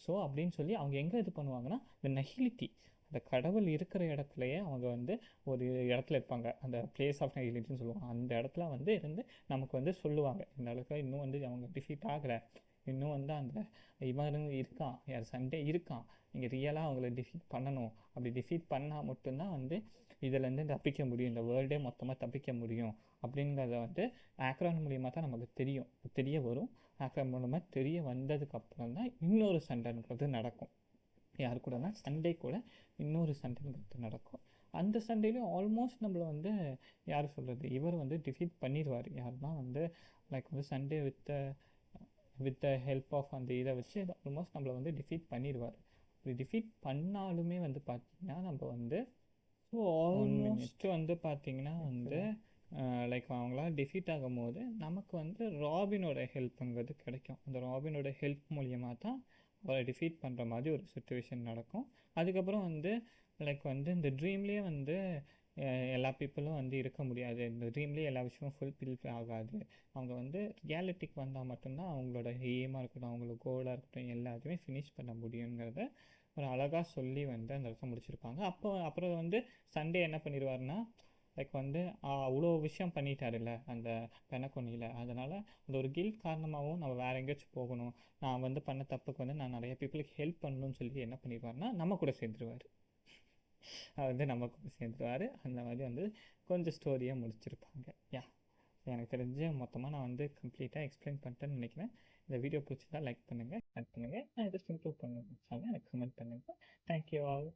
ஸோ அப்படின்னு சொல்லி அவங்க எங்கே இது பண்ணுவாங்கன்னா, இந்த நெஹிலிட்டி, அந்த கடவுள் இருக்கிற இடத்துலையே அவங்க வந்து ஒரு இடத்துல இருப்பாங்க, அந்த பிளேஸ் ஆஃப் நெஹிலிட்டின்னு சொல்லுவாங்க. அந்த இடத்துல வந்து இருந்து நமக்கு வந்து சொல்லுவாங்க, இந்த இடத்துல இன்னும் வந்து அவங்க டிஃபீட் ஆகலை, இன்னும் வந்து அந்த இவன் இருக்கான், யார் சண்டே இருக்கான், நீங்கள் ரியலாக அவங்கள டிஃபீட் பண்ணணும். அப்படி டிஃபீட் பண்ணால் மட்டும்தான் வந்து இதிலேருந்து தப்பிக்க முடியும், இந்த வேர்ல்டே மொத்தமாக தப்பிக்க முடியும் அப்படிங்கிறத வந்து ஆக்ரான் மூலியமாக தான் நமக்கு தெரிய வரும். ஆக்ரான் மூலமாக தெரிய வந்ததுக்கப்புறம் தான் இன்னொரு சண்டைங்கிறது நடக்கும். யார் கூடனா சண்டே கூட இன்னொரு சண்டைங்கிறது நடக்கும். அந்த சண்டையிலையும் ஆல்மோஸ்ட் நம்மளை வந்து யார் சொல்கிறது, இவர் வந்து டிஃபீட் பண்ணிடுவார். யாருன்னா வந்து லைக் வந்து Sunday with the help of அந்த இதை வச்சு ஆல்மோஸ்ட் நம்மளை வந்து டிஃபீட் பண்ணிடுவார். இப்படி டிஃபீட் பண்ணாலுமே வந்து பார்த்திங்கன்னா நம்ம வந்து ஆல்மோஸ்ட் வந்து பார்த்திங்கன்னா வந்து லைக் அவங்களாம் டிஃபீட் ஆகும் போது நமக்கு வந்து ராபினோட ஹெல்ப்புங்கிறது கிடைக்கும். அந்த ராபினோட ஹெல்ப் மூலியமாக தான் அவரை டிஃபீட் பண்ணுற மாதிரி ஒரு சுச்சுவேஷன் நடக்கும். அதுக்கப்புறம் வந்து லைக் வந்து இந்த ட்ரீம்லேயே வந்து எல்லா பீப்புளும் வந்து இருக்க முடியாது, இந்த ட்ரீம்லேயே எல்லா விஷயமும் ஃபுல்ஃபில் ஆகாது. அவங்க வந்து ரியாலிட்டிக்கு வந்தால் மட்டும்தான் அவங்களோட எய்மாக இருக்கட்டும், அவங்களோட கோலாக இருக்கட்டும், எல்லாத்தையுமே ஃபினிஷ் பண்ண முடியுங்கிறத ஒரு அழகாக சொல்லி வந்து அந்த இடத்த முடிச்சிருப்பாங்க. அப்புறம் வந்து சண்டே என்ன பண்ணிடுவார்னா, லைக் வந்து அவ்வளோ விஷயம் பண்ணிட்டாருல்ல அந்த பெனக்கொன்னியில், அதனால் அந்த ஒரு கில்ட் காரணமாகவும் நம்ம வேறு எங்கேயாச்சும் போகணும், நான் வந்து பண்ண தப்புக்கு வந்து நான் நிறைய பீப்புளுக்கு ஹெல்ப் பண்ணணும்னு சொல்லி என்ன பண்ணிடுவார்னா நம்ம கூட சேர்ந்துருவார். வந்து நம்ம கூட சேர்ந்துருவார். அந்த மாதிரி வந்து கொஞ்சம் ஸ்டோரியாக முடிச்சிருப்பாங்க. எனக்கு தெரிஞ்சு மொத்தமாக நான் வந்து கம்ப்ளீட்டாக எக்ஸ்பிளைன் பண்ணிட்டேன்னு நினைக்கிறேன். இந்த வீடியோ பிடிச்சதா லைக் பண்ணுங்கள், ஷேர் பண்ணுங்கள், நான் இதை இம்ப்ரூவ் பண்ணுங்க எனக்கு கமெண்ட் பண்ணுங்கள். Thank you all.